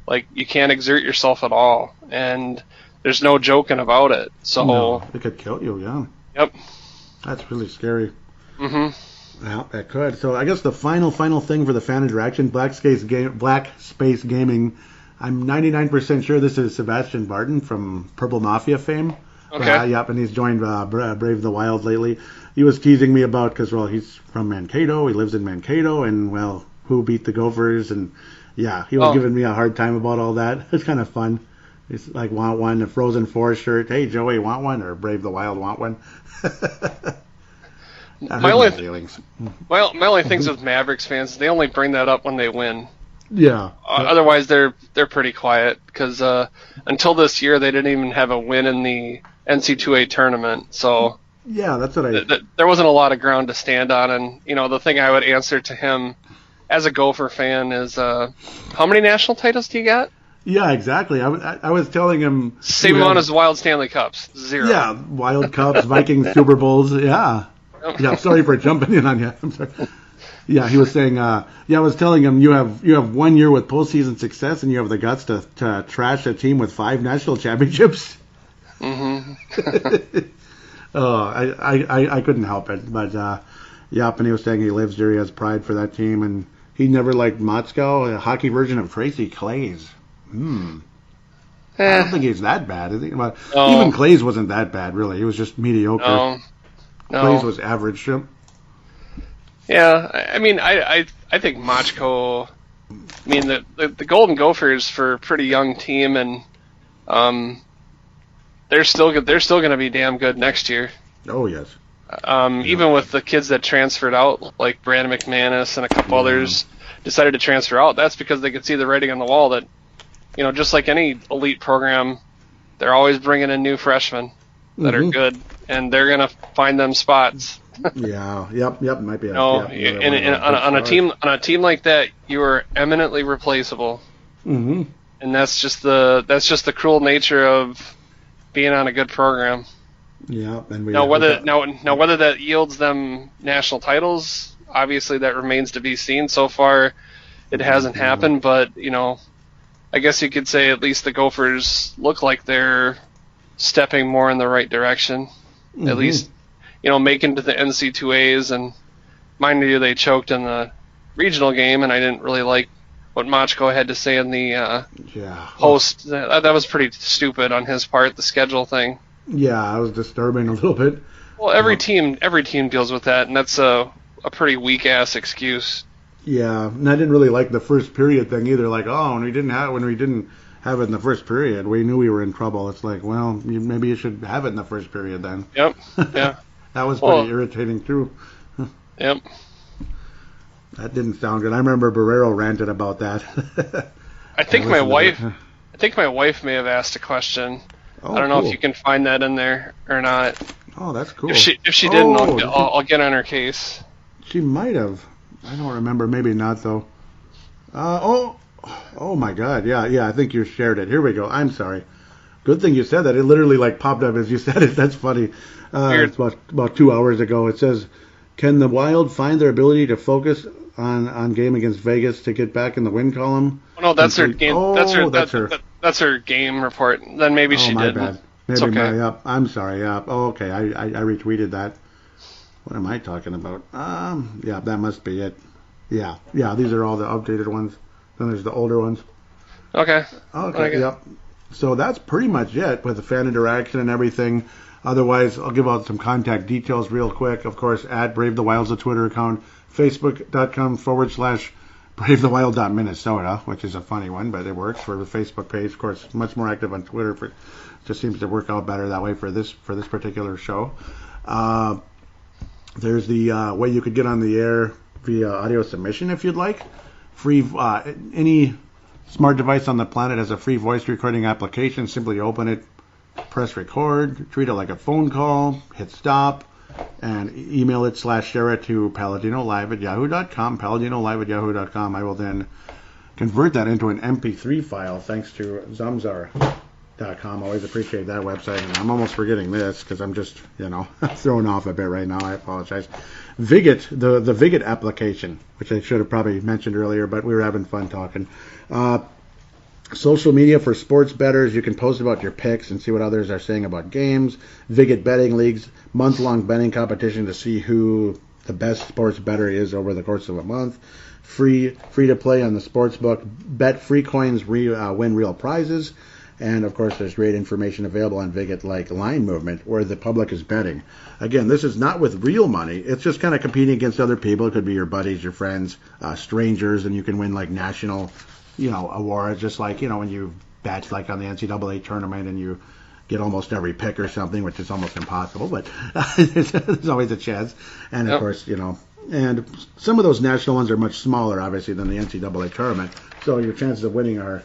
Like, you can't exert yourself at all, and there's no joking about it. So it could kill you. Yeah. Yep. That's really scary. Mm-hmm. Yeah, that could. So I guess the final thing for the fan interaction, Black Space Gaming. I'm 99% sure this is Sebastian Barton from Purple Mafia fame. Okay. Yep, and he's joined Brave the Wild lately. He was teasing me about, because, well, he's from Mankato. He lives in Mankato, and, well, who beat the Gophers? And, yeah, he was giving me a hard time about all that. It's kind of fun. It's like, want one, a Frozen 4 shirt. Hey, Joey, want one? Or Brave the Wild, want one? My only things with Mavericks fans, they only bring that up when they win. Yeah. Otherwise, they're pretty quiet, because until this year, they didn't even have a win in the NC2A tournament. So yeah, that's what there wasn't a lot of ground to stand on. And the thing I would answer to him as a Gopher fan is, how many national titles do you got? Yeah, exactly. I was telling him same amount as Wild Stanley Cups, 0. Yeah, Wild Cups, Vikings, Super Bowls. Yeah. Yeah. Sorry for jumping in on you. I'm sorry. Yeah, he was saying. I was telling him you have 1 year with postseason success, and you have the guts to trash a team with 5 national championships. Mm-hmm. I couldn't help it, but and he was saying he lives there. He has pride for that team, and he never liked Motzko, a hockey version of Tracy Claeys. I don't think he's that bad. Even Claeys wasn't that bad, really. He was just mediocre. No. Claeys was average. Yeah, I mean, I think Motzko. I mean, the Golden Gophers for a pretty young team, and they're still going to be damn good next year. Oh yes. Even with the kids that transferred out, like Brandon McManus and a couple others decided to transfer out, that's because they could see the writing on the wall that, just like any elite program, they're always bringing in new freshmen that are good, and they're going to find them spots. Yeah. Yep. Might be. On a team like that, you are eminently replaceable. Mm-hmm. And that's just the cruel nature of being on a good program. Yeah. And whether that yields them national titles, obviously that remains to be seen. So far, it hasn't happened, but I guess you could say at least the Gophers look like they're stepping more in the right direction. Mm-hmm. At least, making to the NC2As, and mind you, they choked in the regional game, and I didn't really like what Motzko had to say in the post. That was pretty stupid on his part, the schedule thing. Yeah, it was disturbing a little bit. Well, every team deals with that, and that's a pretty weak ass excuse. Yeah, and I didn't really like the first period thing either. Like, when we didn't have it in the first period, we knew we were in trouble. It's like, well, maybe you should have it in the first period then. Yep. Yeah. That was pretty irritating too. Yep. That didn't sound good. I remember Barrero ranted about that. I think my wife may have asked a question. I don't know if you can find that in there or not. Oh, that's cool. If she didn't, I'll get on her case. She might have. I don't remember. Maybe not though. Oh my God. Yeah. I think you shared it. Here we go. I'm sorry. Good thing you said that. It literally popped up as you said it. That's funny. It's about 2 hours ago. It says, "Can the Wild find their ability to focus on game against Vegas to get back in the win column?" Oh, no, that's her game. That's her game report. Then maybe she didn't. Bad. Maybe it's okay. I'm sorry. Oh, okay. I retweeted that. What am I talking about? That must be it. Yeah. These are all the updated ones. Then there's the older ones. Okay. Yep. So that's pretty much it with the fan interaction and everything. Otherwise, I'll give out some contact details real quick. Of course, at Brave the Wild's a Twitter account, facebook.com/bravethewild.minnesota, which is a funny one, but it works for the Facebook page. Of course, much more active on Twitter. Just seems to work out better that way for this particular show. There's the way you could get on the air via audio submission if you'd like. Free any smart device on the planet has a free voice recording application. Simply open it, press record, treat it like a phone call, hit stop, and email it / share it to paladinolive@yahoo.com, paladinolive@yahoo.com. I will then convert that into an MP3 file thanks to Zamzar.com. Always appreciate that website. And I'm almost forgetting this because I'm just, thrown off a bit right now. I apologize. Vig It, the Vig It application, which I should have probably mentioned earlier, but we were having fun talking. Social media for sports bettors. You can post about your picks and see what others are saying about games. Vig It betting leagues, month-long betting competition to see who the best sports bettor is over the course of a month. Free to play on the sports book. Bet free coins, win real prizes. And, of course, there's great information available on Vig It, like line movement, where the public is betting. Again, this is not with real money. It's just kind of competing against other people. It could be your buddies, your friends, strangers, and you can win, like, national awards, just like, when you bet, like, on the NCAA tournament and you get almost every pick or something, which is almost impossible, but there's always a chance. And, of course, and some of those national ones are much smaller, obviously, than the NCAA tournament, so your chances of winning are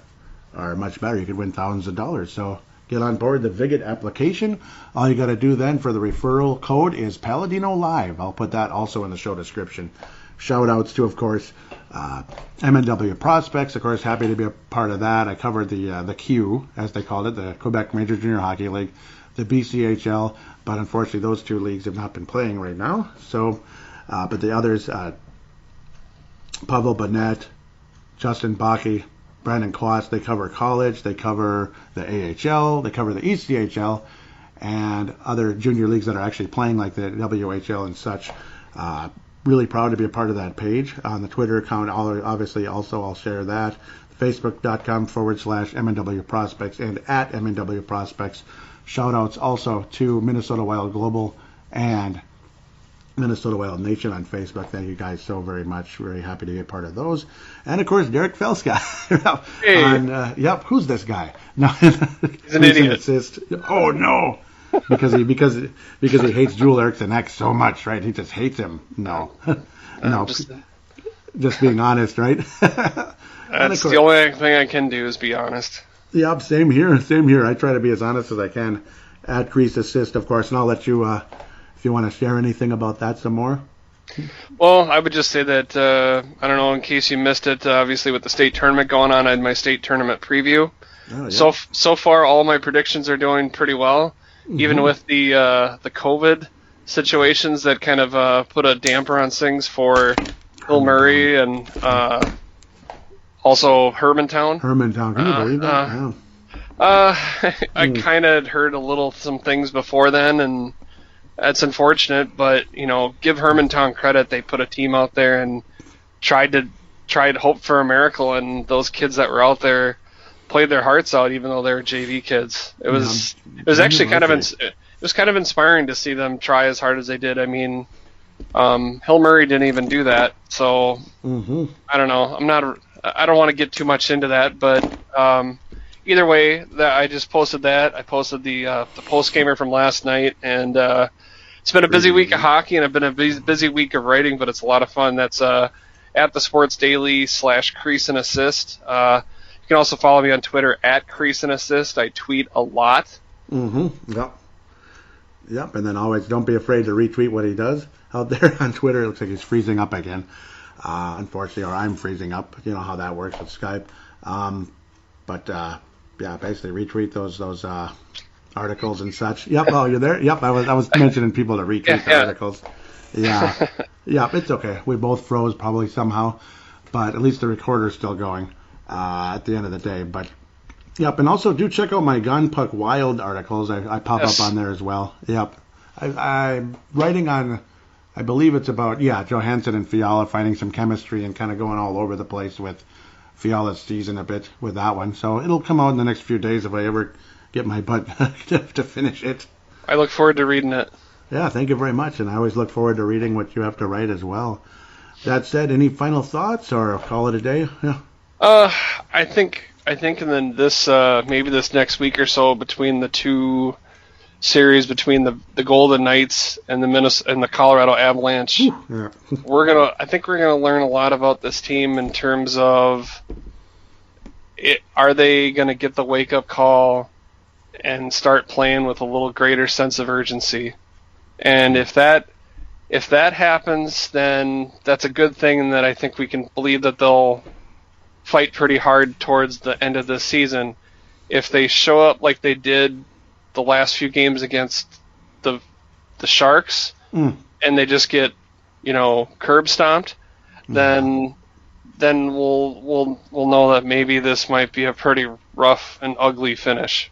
much better. You could win thousands of dollars. So get on board the Vig It application. All you got to do then for the referral code is Paladinolive. I'll put that also in the show description. Shout outs to, of course, MNW Prospects. Of course, happy to be a part of that. I covered the Q, as they called it, the Quebec Major Junior Hockey League, the BCHL, but unfortunately those two leagues have not been playing right now. So, but the others, Pavel Burnett, Justin Bakke, Brandon Kloss, they cover college, they cover the AHL, they cover the ECHL, and other junior leagues that are actually playing, like the WHL and such. Really proud to be a part of that page. On the Twitter account, obviously, also I'll share that. Facebook.com/MNW Prospects and at MNW Prospects. Shout outs also to Minnesota Wild Global and Minnesota Wild Nation on Facebook. Thank you guys so very much. Very happy to be a part of those. And of course, Derek Felska. Hey. Yep, who's this guy? No, he's an idiot. Assist. Oh no, because he hates Joel Eriksson Ek so much, right? He just hates him. No, no, just being honest, right? That's the only thing I can do is be honest. Yep, same here. I try to be as honest as I can. At Crease Assist, of course, and I'll let you. If you want to share anything about that some more. Well, I would just say that, I don't know, in case you missed it, obviously with the state tournament going on, I had my state tournament preview. Oh, yeah. So far, all my predictions are doing pretty well, even with the COVID situations that kind of put a damper on things for Bill Murray and also Hermantown. Hermantown, can you believe that? I kind of heard some things before then, and that's unfortunate, but, give Hermantown credit. They put a team out there and tried to hope for a miracle, and those kids that were out there played their hearts out, even though they were JV kids. It was actually kind of inspiring to see them try as hard as they did. I mean, Hill Murray didn't even do that, so I don't know. I don't want to get too much into that, but either way, I just posted that. I posted the post gamer from last night, and it's been a busy week of hockey, and it's been a busy week of writing, but it's a lot of fun. That's at the Sports Daily /Crease and Assist. You can also follow me on Twitter at Crease and Assist. I tweet a lot. Yep. And then always don't be afraid to retweet what he does out there on Twitter. It looks like he's freezing up again, unfortunately, or I'm freezing up. You know how that works with Skype. Basically retweet those articles and such. Yep. Oh, you're there. Yep. I was mentioning people to retweet the articles. Yeah. Yep. It's okay. We both froze probably somehow, but at least the recorder's still going at the end of the day. But yep. And also do check out my Gun Puck Wild articles. I pop up on there as well. Yep. I'm writing on. I believe it's about Johansson and Fiala finding some chemistry and kind of going all over the place with Fiala's season a bit with that one. So it'll come out in the next few days if I ever get my butt to finish it. I look forward to reading it. Yeah, thank you very much, and I always look forward to reading what you have to write as well. That said, any final thoughts, or call it a day? Yeah. I think and then this maybe this next week or so, between the two series between the Golden Knights and the Colorado Avalanche, Yeah. I think we're gonna learn a lot about this team in terms of are they gonna get the wake up call and start playing with a little greater sense of urgency, and if that happens, then that's a good thing, and that I think we can believe that they'll fight pretty hard towards the end of this season. If they show up like they did the last few games against the Sharks, and they just get, curb stomped, then we'll know that maybe this might be a pretty rough and ugly finish.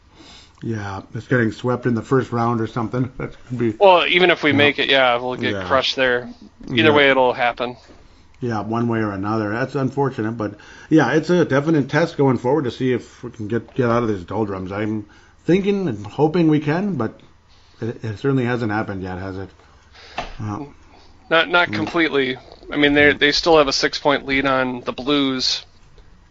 Yeah, it's getting swept in the first round or something. That could be. Well, even if we make it, we'll get crushed there. Either way, it'll happen. Yeah, one way or another. That's unfortunate, but yeah, it's a definite test going forward to see if we can get out of these doldrums. I'm thinking and hoping we can, but it certainly hasn't happened yet, has it? Not completely. I mean, they still have a 6-point lead on the Blues,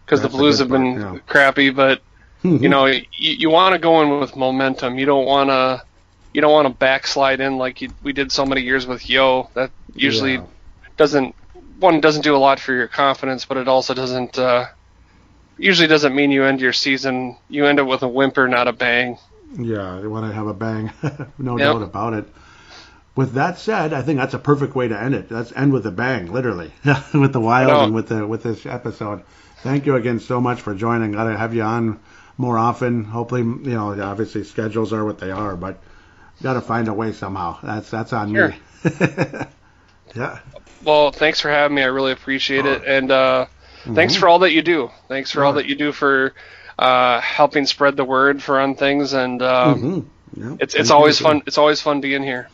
because the Blues have been crappy, but you want to go in with momentum. You don't want to backslide in like we did so many years with Yo. That usually doesn't do a lot for your confidence, but it also usually doesn't mean you end your season. You end up with a whimper, not a bang. Yeah, you want to have a bang, no doubt about it. With that said, I think that's a perfect way to end it. Let's end with a bang, literally, with the Wild and with this episode. Thank you again so much for joining. Got to have you on more often. Hopefully, obviously schedules are what they are, but got to find a way somehow. That's on me. Yeah. Well, thanks for having me. I really appreciate it, and thanks for all that you do. Thanks for all that you do for helping spread the word for things, and it's always fun. It's always fun being here.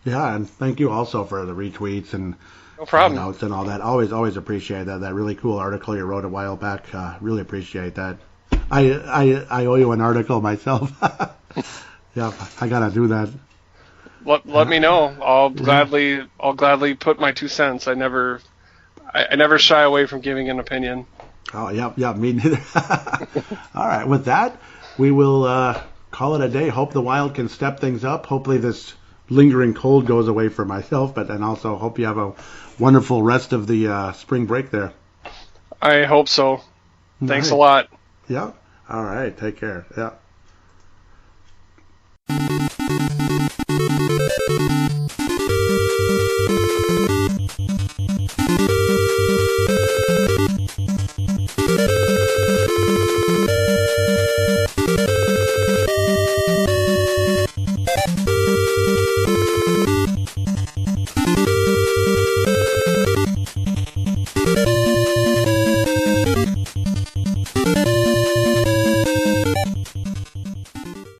Yeah, and thank you also for the retweets and no problem notes and all that. Always appreciate that. That really cool article you wrote a while back. Really appreciate that. I owe you an article myself. Yeah, I gotta do that. Let me know. I'll gladly put my 2 cents. I never shy away from giving an opinion. Oh, yeah, me neither. All right, with that, we will call it a day. Hope the Wild can step things up. Hopefully this lingering cold goes away for myself, but then also hope you have a wonderful rest of the spring break there. I hope so. Thanks a lot. Yeah. All right. Take care. Yeah.